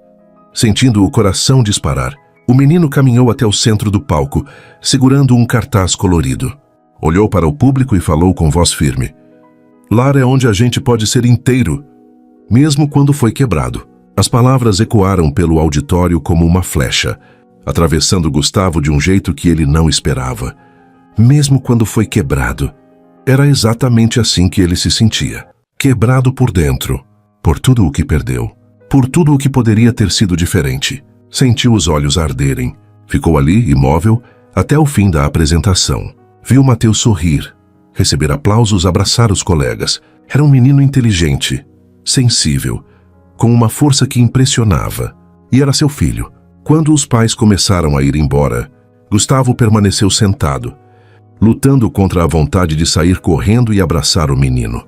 Sentindo o coração disparar, o menino caminhou até o centro do palco, segurando um cartaz colorido. Olhou para o público e falou com voz firme. Lar é onde a gente pode ser inteiro, mesmo quando foi quebrado. As palavras ecoaram pelo auditório como uma flecha, atravessando Gustavo de um jeito que ele não esperava. Mesmo quando foi quebrado, era exatamente assim que ele se sentia. Quebrado por dentro, por tudo o que perdeu, por tudo o que poderia ter sido diferente. Sentiu os olhos arderem. Ficou ali, imóvel, até o fim da apresentação. Viu Mateus sorrir, receber aplausos, abraçar os colegas. Era um menino inteligente, sensível, com uma força que impressionava. E era seu filho. Quando os pais começaram a ir embora, Gustavo permaneceu sentado, lutando contra a vontade de sair correndo e abraçar o menino.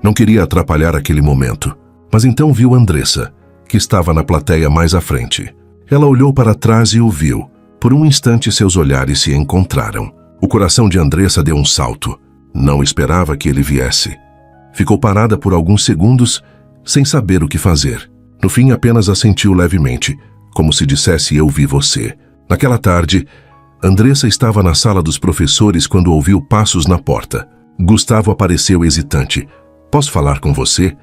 Não queria atrapalhar aquele momento, mas então viu Andressa, que estava na plateia mais à frente. Ela olhou para trás e o viu. Por um instante seus olhares se encontraram. O coração de Andressa deu um salto. Não esperava que ele viesse. Ficou parada por alguns segundos, sem saber o que fazer. No fim, apenas assentiu levemente, como se dissesse: eu vi você. Naquela tarde, Andressa estava na sala dos professores quando ouviu passos na porta. Gustavo apareceu hesitante. Posso falar com você?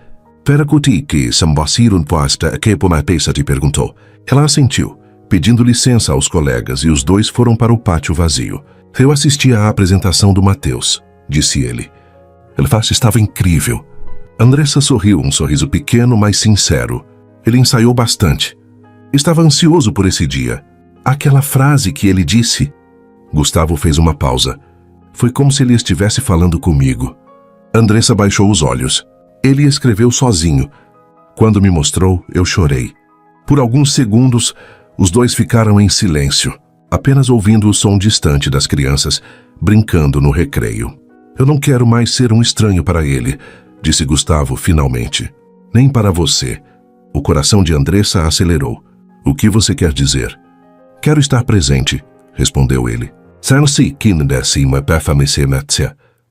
Peracuti que Sambasiron posta que por peça te perguntou. Ela assentiu, pedindo licença aos colegas, e os dois foram para o pátio vazio. Eu assisti à apresentação do Mateus, disse ele. Ele estava incrível. Andressa sorriu, um sorriso pequeno, mas sincero. Ele ensaiou bastante. Estava ansioso por esse dia. Aquela frase que ele disse. Gustavo fez uma pausa. Foi como se ele estivesse falando comigo. Andressa baixou os olhos. Ele escreveu sozinho. Quando me mostrou, eu chorei. Por alguns segundos, os dois ficaram em silêncio, apenas ouvindo o som distante das crianças brincando no recreio. Eu não quero mais ser um estranho para ele, disse Gustavo finalmente. Nem para você. O coração de Andressa acelerou. O que você quer dizer? Quero estar presente, respondeu ele.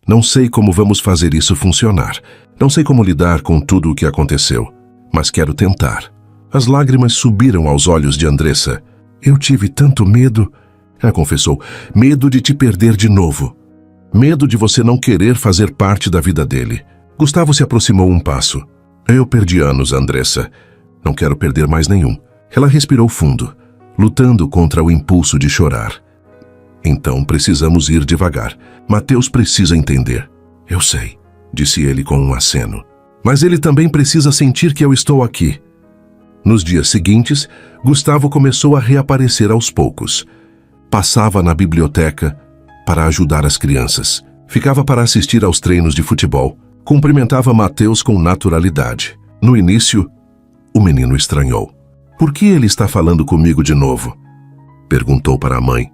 Não sei como vamos fazer isso funcionar. Não sei como lidar com tudo o que aconteceu, mas quero tentar. As lágrimas subiram aos olhos de Andressa. Eu tive tanto medo, ela confessou, medo de te perder de novo. Medo de você não querer fazer parte da vida dele. Gustavo se aproximou um passo. Eu perdi anos, Andressa. Não quero perder mais nenhum. Ela respirou fundo, lutando contra o impulso de chorar. Então precisamos ir devagar. Mateus precisa entender. Eu sei, disse ele com um aceno. Mas ele também precisa sentir que eu estou aqui. Nos dias seguintes, Gustavo começou a reaparecer aos poucos. Passava na biblioteca para ajudar as crianças. Ficava para assistir aos treinos de futebol. Cumprimentava Mateus com naturalidade. No início, o menino estranhou. Por que ele está falando comigo de novo? Perguntou para a mãe.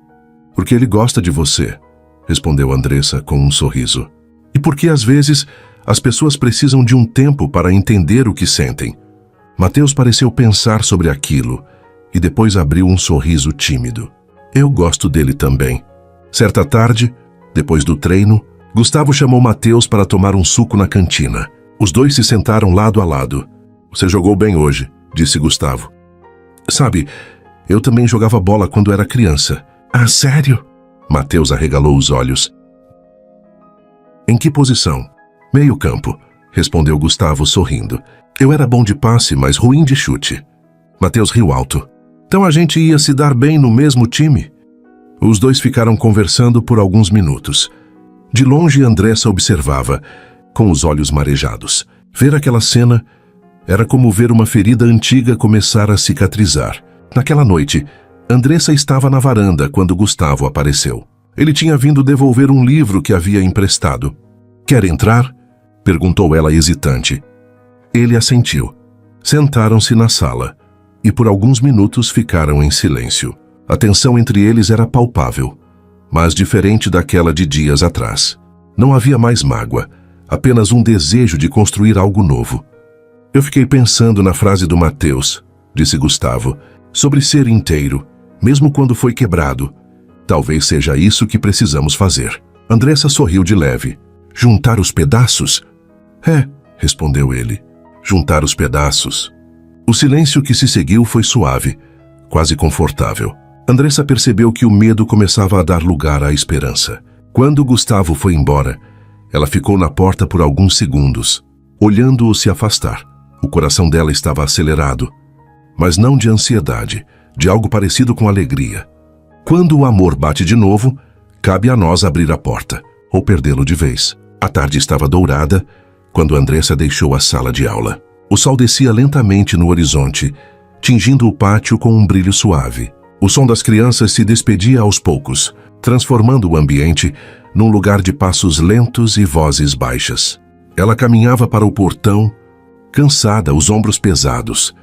Porque ele gosta de você, respondeu Andressa com um sorriso. E porque às vezes as pessoas precisam de um tempo para entender o que sentem. Mateus pareceu pensar sobre aquilo e depois abriu um sorriso tímido. Eu gosto dele também. Certa tarde, depois do treino, Gustavo chamou Mateus para tomar um suco na cantina. Os dois se sentaram lado a lado. Você jogou bem hoje, disse Gustavo. Sabe, eu também jogava bola quando era criança. Ah, sério? Mateus arregalou os olhos. Em que posição? Meio campo, respondeu Gustavo sorrindo. Eu era bom de passe, mas ruim de chute. Mateus riu alto. Então a gente ia se dar bem no mesmo time? Os dois ficaram conversando por alguns minutos. De longe, Andressa observava, com os olhos marejados. Ver aquela cena era como ver uma ferida antiga começar a cicatrizar. Naquela noite, Andressa estava na varanda quando Gustavo apareceu. Ele tinha vindo devolver um livro que havia emprestado. Quer entrar? Perguntou ela hesitante. Ele assentiu. Sentaram-se na sala e por alguns minutos ficaram em silêncio. A tensão entre eles era palpável, mas diferente daquela de dias atrás. Não havia mais mágoa, apenas um desejo de construir algo novo. Eu fiquei pensando na frase do Mateus, disse Gustavo, sobre ser inteiro, mesmo quando foi quebrado. Talvez seja isso que precisamos fazer. Andressa sorriu de leve. Juntar os pedaços? É, respondeu ele. Juntar os pedaços. O silêncio que se seguiu foi suave, quase confortável. Andressa percebeu que o medo começava a dar lugar à esperança. Quando Gustavo foi embora, ela ficou na porta por alguns segundos, olhando-o se afastar. O coração dela estava acelerado, mas não de ansiedade, de algo parecido com alegria. Quando o amor bate de novo, cabe a nós abrir a porta, ou perdê-lo de vez. A tarde estava dourada quando Andressa deixou a sala de aula. O sol descia lentamente no horizonte, tingindo o pátio com um brilho suave. O som das crianças se despedia aos poucos, transformando o ambiente num lugar de passos lentos e vozes baixas. Ela caminhava para o portão, cansada, os ombros pesados.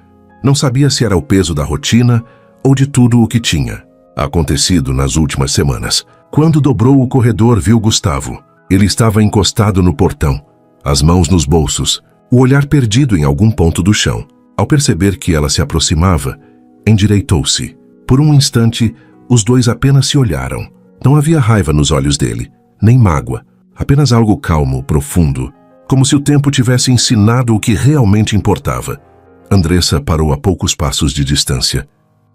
Não sabia se era o peso da rotina ou de tudo o que tinha acontecido nas últimas semanas. Quando dobrou o corredor, viu Gustavo. Ele estava encostado no portão, as mãos nos bolsos, o olhar perdido em algum ponto do chão. Ao perceber que ela se aproximava, endireitou-se. Por um instante, os dois apenas se olharam. Não havia raiva nos olhos dele, nem mágoa, apenas algo calmo, profundo, como se o tempo tivesse ensinado o que realmente importava. Andressa parou a poucos passos de distância.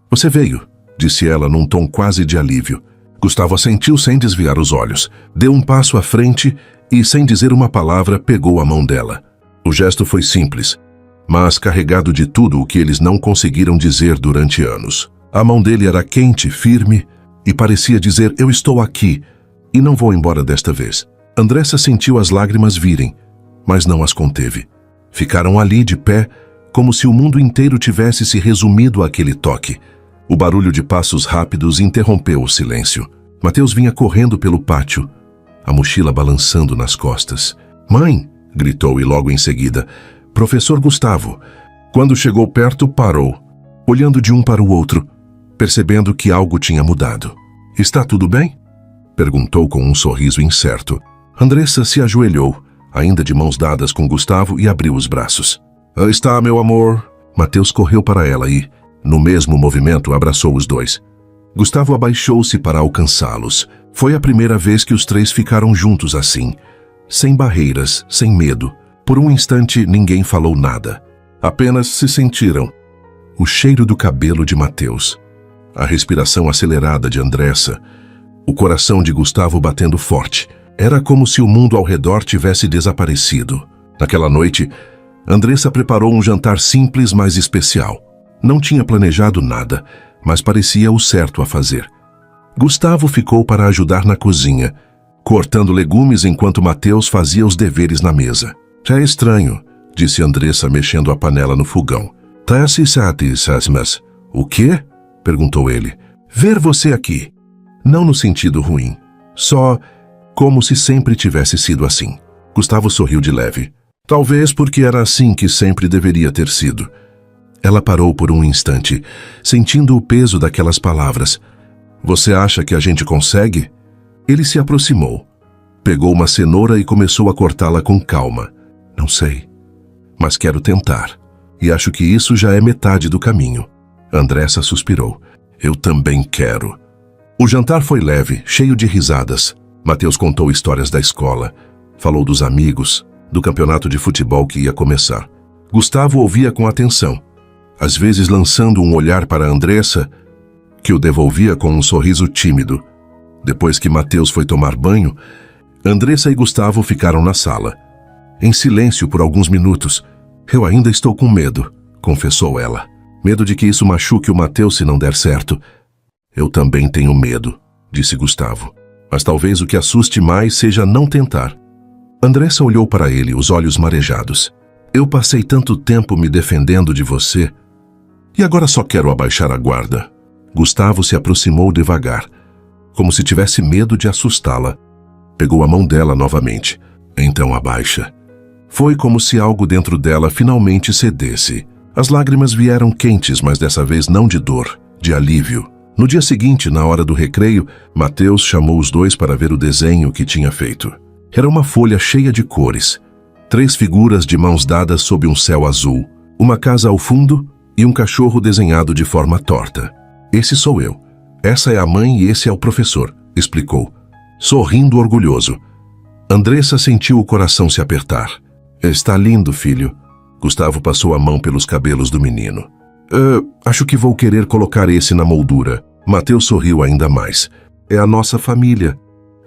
Você veio, disse ela num tom quase de alívio. Gustavo assentiu sem desviar os olhos, deu um passo à frente e, sem dizer uma palavra, pegou a mão dela. O gesto foi simples, mas carregado de tudo o que eles não conseguiram dizer durante anos. A mão dele era quente, firme, e parecia dizer, eu estou aqui, e não vou embora desta vez. Andressa sentiu as lágrimas virem, mas não as conteve. Ficaram ali de pé, como se o mundo inteiro tivesse se resumido àquele toque. O barulho de passos rápidos interrompeu o silêncio. Mateus vinha correndo pelo pátio, a mochila balançando nas costas. Mãe! Gritou e logo em seguida, Professor Gustavo. Quando chegou perto, parou, olhando de um para o outro, percebendo que algo tinha mudado. Está tudo bem? Perguntou com um sorriso incerto. Andressa se ajoelhou, ainda de mãos dadas com Gustavo, e abriu os braços. Está, meu amor. Mateus correu para ela e, no mesmo movimento, abraçou os dois. Gustavo abaixou-se para alcançá-los. Foi a primeira vez que os três ficaram juntos assim, sem barreiras, sem medo. Por um instante, ninguém falou nada. Apenas se sentiram. O cheiro do cabelo de Mateus, a respiração acelerada de Andressa, o coração de Gustavo batendo forte. Era como se o mundo ao redor tivesse desaparecido. Naquela noite, Andressa preparou um jantar simples, mas especial. Não tinha planejado nada, mas parecia o certo a fazer. Gustavo ficou para ajudar na cozinha, cortando legumes enquanto Mateus fazia os deveres na mesa. Já é estranho, disse Andressa mexendo a panela no fogão. Mas o quê? Perguntou ele. Ver você aqui. Não no sentido ruim, só como se sempre tivesse sido assim. Gustavo sorriu de leve. Talvez porque era assim que sempre deveria ter sido. Ela parou por um instante, sentindo o peso daquelas palavras. Você acha que a gente consegue? Ele se aproximou, pegou uma cenoura e começou a cortá-la com calma. Não sei, mas quero tentar. E acho que isso já é metade do caminho. Andressa suspirou. Eu também quero. O jantar foi leve, cheio de risadas. Mateus contou histórias da escola, falou dos amigos, do campeonato de futebol que ia começar. Gustavo ouvia com atenção. às vezes lançando um olhar para Andressa, que o devolvia com um sorriso tímido. Depois que Mateus foi tomar banho, Andressa e Gustavo ficaram na sala, em silêncio por alguns minutos. Eu ainda estou com medo, confessou ela. Medo de que isso machuque o Mateus se não der certo. Eu também tenho medo, disse Gustavo. Mas talvez o que assuste mais seja não tentar. Andressa olhou para ele, os olhos marejados. Eu passei tanto tempo me defendendo de você, e agora só quero abaixar a guarda. Gustavo se aproximou devagar, como se tivesse medo de assustá-la. Pegou a mão dela novamente. Então abaixa. Foi como se algo dentro dela finalmente cedesse. As lágrimas vieram quentes, mas dessa vez não de dor, de alívio. No dia seguinte, na hora do recreio, Mateus chamou os dois para ver o desenho que tinha feito. Era uma folha cheia de cores. 3 figuras de mãos dadas sob um céu azul, uma casa ao fundo e um cachorro desenhado de forma torta. Esse sou eu. Essa é a mãe e esse é o professor, explicou, sorrindo orgulhoso. Andressa sentiu o coração se apertar. Está lindo, filho. Gustavo passou a mão pelos cabelos do menino. Acho que vou querer colocar esse na moldura. Mateus sorriu ainda mais. É a nossa família.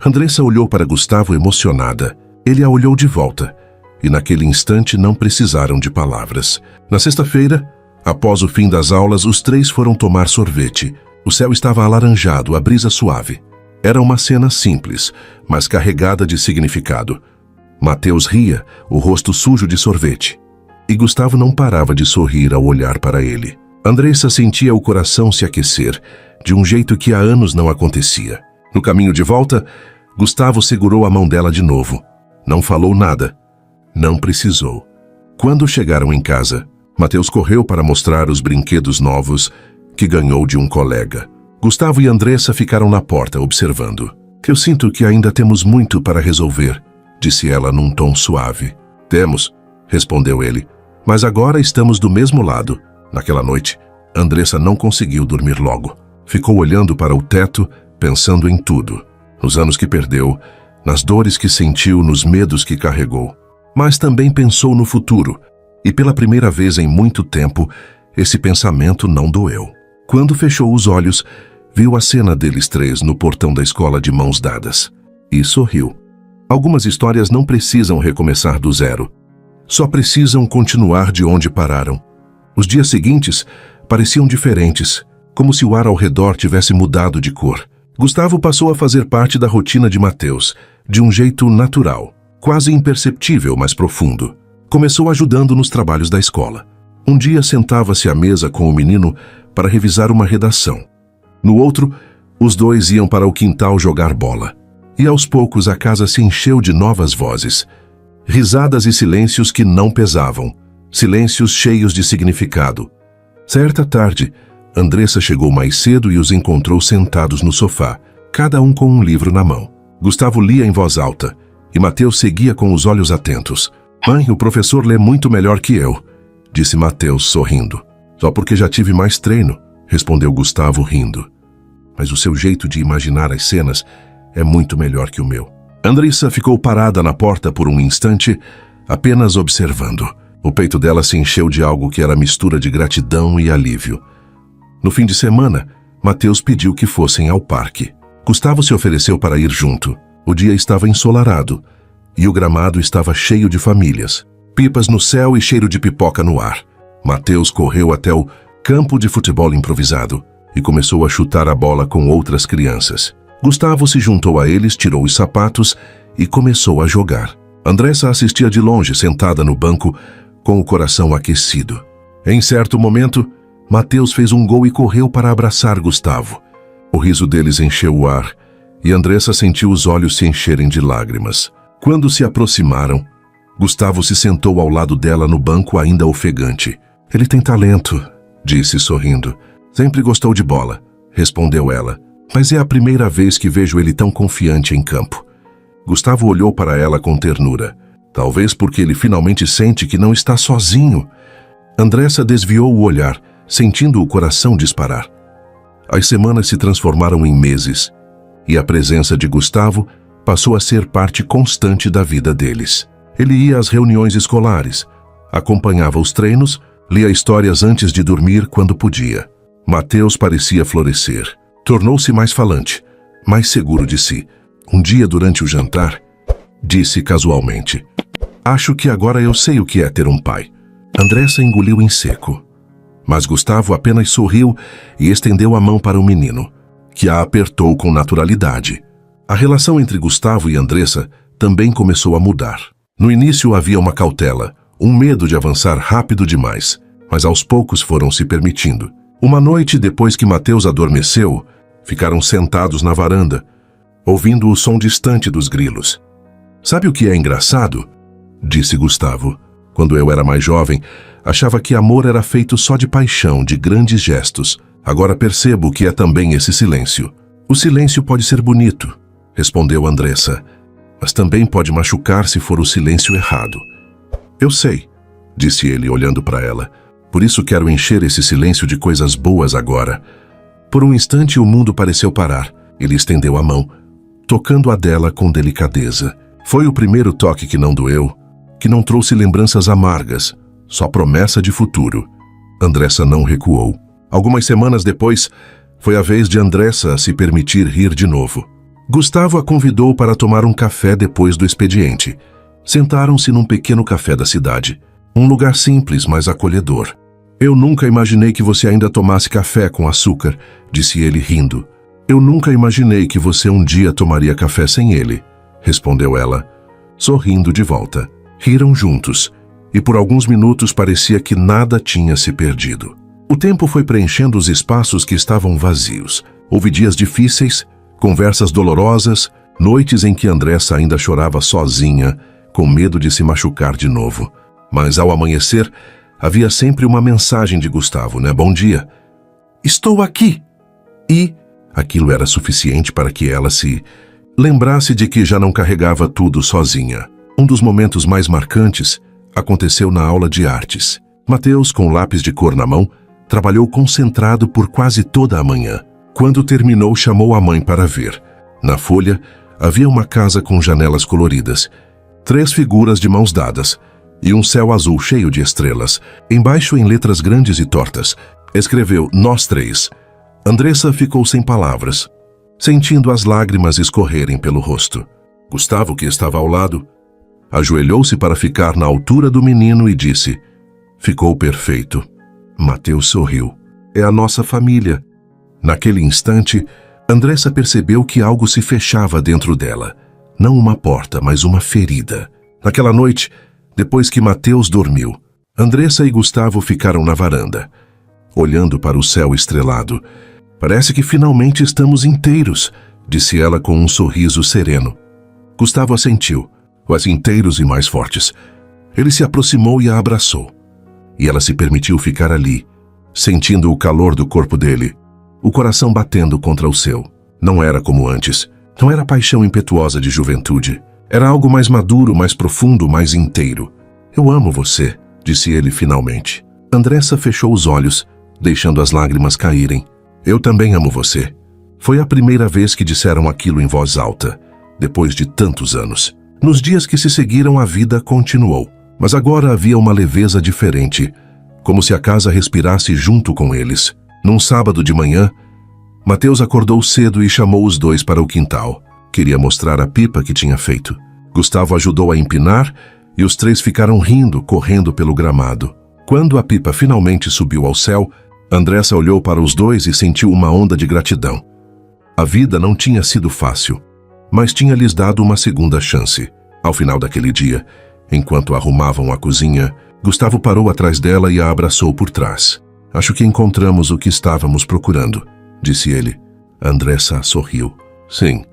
Andressa olhou para Gustavo emocionada. Ele a olhou de volta. E naquele instante não precisaram de palavras. Na sexta-feira, após o fim das aulas, os 3 foram tomar sorvete. O céu estava alaranjado, a brisa suave. Era uma cena simples, mas carregada de significado. Mateus ria, o rosto sujo de sorvete. E Gustavo não parava de sorrir ao olhar para ele. Andressa sentia o coração se aquecer, de um jeito que há anos não acontecia. No caminho de volta, Gustavo segurou a mão dela de novo. Não falou nada. Não precisou. Quando chegaram em casa, Mateus correu para mostrar os brinquedos novos que ganhou de um colega. Gustavo e Andressa ficaram na porta observando. Eu sinto que ainda temos muito para resolver, disse ela num tom suave. Temos, respondeu ele, mas agora estamos do mesmo lado. Naquela noite, Andressa não conseguiu dormir logo. Ficou olhando para o teto, pensando em tudo. Nos anos que perdeu, nas dores que sentiu, nos medos que carregou. Mas também pensou no futuro, e pela primeira vez em muito tempo, esse pensamento não doeu. Quando fechou os olhos, viu a cena deles 3 no portão da escola de mãos dadas. E sorriu. Algumas histórias não precisam recomeçar do zero. Só precisam continuar de onde pararam. Os dias seguintes pareciam diferentes, como se o ar ao redor tivesse mudado de cor. Gustavo passou a fazer parte da rotina de Mateus, de um jeito natural, quase imperceptível, mas profundo. Começou ajudando nos trabalhos da escola. Um dia sentava-se à mesa com o menino para revisar uma redação. No outro, os dois iam para o quintal jogar bola. E aos poucos a casa se encheu de novas vozes. Risadas e silêncios que não pesavam. Silêncios cheios de significado. Certa tarde, Andressa chegou mais cedo e os encontrou sentados no sofá, cada um com um livro na mão. Gustavo lia em voz alta, e Mateus seguia com os olhos atentos. Mãe, o professor lê muito melhor que eu, disse Mateus sorrindo. Só porque já tive mais treino, respondeu Gustavo rindo. Mas o seu jeito de imaginar as cenas é muito melhor que o meu. Andressa ficou parada na porta por um instante, apenas observando. O peito dela se encheu de algo que era mistura de gratidão e alívio. No fim de semana, Mateus pediu que fossem ao parque. Gustavo se ofereceu para ir junto. O dia estava ensolarado e o gramado estava cheio de famílias. Pipas no céu e cheiro de pipoca no ar. Mateus correu até o campo de futebol improvisado e começou a chutar a bola com outras crianças. Gustavo se juntou a eles, tirou os sapatos e começou a jogar. Andressa assistia de longe, sentada no banco, com o coração aquecido. Em certo momento, Mateus fez um gol e correu para abraçar Gustavo. O riso deles encheu o ar e Andressa sentiu os olhos se encherem de lágrimas. Quando se aproximaram, Gustavo se sentou ao lado dela no banco ainda ofegante. Ele tem talento, disse sorrindo. Sempre gostou de bola, respondeu ela. Mas é a primeira vez que vejo ele tão confiante em campo. Gustavo olhou para ela com ternura. Talvez porque ele finalmente sente que não está sozinho. Andressa desviou o olhar, sentindo o coração disparar. As semanas se transformaram em meses, e a presença de Gustavo passou a ser parte constante da vida deles. Ele ia às reuniões escolares, acompanhava os treinos, Lia histórias antes de dormir quando podia. Mateus parecia florescer. Tornou-se mais falante, mais seguro de si. Um dia, durante o jantar, disse casualmente: "Acho que agora eu sei o que é ter um pai." Andressa engoliu em seco. Mas Gustavo apenas sorriu e estendeu a mão para o menino, que a apertou com naturalidade. A relação entre Gustavo e Andressa também começou a mudar. No início havia uma cautela, um medo de avançar rápido demais, mas aos poucos foram se permitindo. Uma noite, depois que Mateus adormeceu, ficaram sentados na varanda, ouvindo o som distante dos grilos. "Sabe o que é engraçado?" disse Gustavo. "Quando eu era mais jovem, achava que amor era feito só de paixão, de grandes gestos. Agora percebo que é também esse silêncio." "O silêncio pode ser bonito", respondeu Andressa, "mas também pode machucar se for o silêncio errado." "Eu sei", disse ele olhando para ela. "Por isso quero encher esse silêncio de coisas boas agora." Por um instante o mundo pareceu parar. Ele estendeu a mão, tocando a dela com delicadeza. Foi o primeiro toque que não doeu, que não trouxe lembranças amargas, só promessa de futuro. Andressa não recuou. Algumas semanas depois, foi a vez de Andressa se permitir rir de novo. Gustavo a convidou para tomar um café depois do expediente. Sentaram-se num pequeno café da cidade. Um lugar simples, mas acolhedor. "Eu nunca imaginei que você ainda tomasse café com açúcar", disse ele rindo. "Eu nunca imaginei que você um dia tomaria café sem ele", respondeu ela, sorrindo de volta. Riram juntos, e por alguns minutos parecia que nada tinha se perdido. O tempo foi preenchendo os espaços que estavam vazios. Houve dias difíceis, conversas dolorosas, noites em que Andressa ainda chorava sozinha, com medo de se machucar de novo. Mas ao amanhecer, havia sempre uma mensagem de Gustavo, né? "Bom dia. Estou aqui." E aquilo era suficiente para que ela se lembrasse de que já não carregava tudo sozinha. Um dos momentos mais marcantes aconteceu na aula de artes. Mateus, com lápis de cor na mão, trabalhou concentrado por quase toda a manhã. Quando terminou, chamou a mãe para ver. Na folha, havia uma casa com janelas coloridas, 3 figuras de mãos dadas e um céu azul cheio de estrelas. Embaixo, em letras grandes e tortas, escreveu "Nós 3". Andressa ficou sem palavras, sentindo as lágrimas escorrerem pelo rosto. Gustavo, que estava ao lado, ajoelhou-se para ficar na altura do menino e disse: "Ficou perfeito." Mateus sorriu. "É a nossa família." Naquele instante, Andressa percebeu que algo se fechava dentro dela. Não uma porta, mas uma ferida. Naquela noite, depois que Mateus dormiu, Andressa e Gustavo ficaram na varanda, olhando para o céu estrelado. "Parece que finalmente estamos inteiros", disse ela com um sorriso sereno. Gustavo assentiu, quase inteiros e mais fortes. Ele se aproximou e a abraçou. E ela se permitiu ficar ali, sentindo o calor do corpo dele, o coração batendo contra o seu. Não era como antes. Não era paixão impetuosa de juventude. Era algo mais maduro, mais profundo, mais inteiro. "Eu amo você", disse ele finalmente. Andressa fechou os olhos, deixando as lágrimas caírem. "Eu também amo você." Foi a primeira vez que disseram aquilo em voz alta, depois de tantos anos. Nos dias que se seguiram, a vida continuou. Mas agora havia uma leveza diferente, como se a casa respirasse junto com eles. Num sábado de manhã, Mateus acordou cedo e chamou os dois para o quintal. Queria mostrar a pipa que tinha feito. Gustavo ajudou a empinar e os 3 ficaram rindo, correndo pelo gramado. Quando a pipa finalmente subiu ao céu, Andressa olhou para os dois e sentiu uma onda de gratidão. A vida não tinha sido fácil, mas tinha lhes dado uma segunda chance. Ao final daquele dia, enquanto arrumavam a cozinha, Gustavo parou atrás dela e a abraçou por trás. "Acho que encontramos o que estávamos procurando", disse ele. Andressa sorriu. "Sim,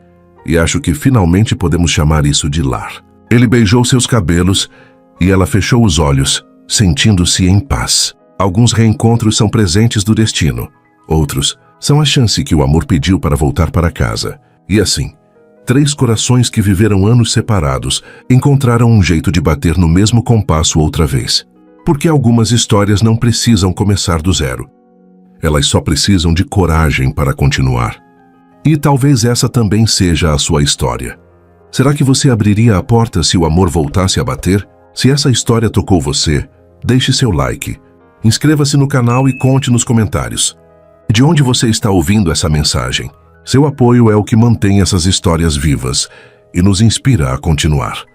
e acho que finalmente podemos chamar isso de lar." Ele beijou seus cabelos e ela fechou os olhos, sentindo-se em paz. Alguns reencontros são presentes do destino. Outros são a chance que o amor pediu para voltar para casa. E assim, 3 corações que viveram anos separados encontraram um jeito de bater no mesmo compasso outra vez. Porque algumas histórias não precisam começar do zero. Elas só precisam de coragem para continuar. E talvez essa também seja a sua história. Será que você abriria a porta se o amor voltasse a bater? Se essa história tocou você, deixe seu like, Inscreva-se no canal e conte nos comentários. De onde você está ouvindo essa mensagem? Seu apoio é o que mantém essas histórias vivas e nos inspira a continuar.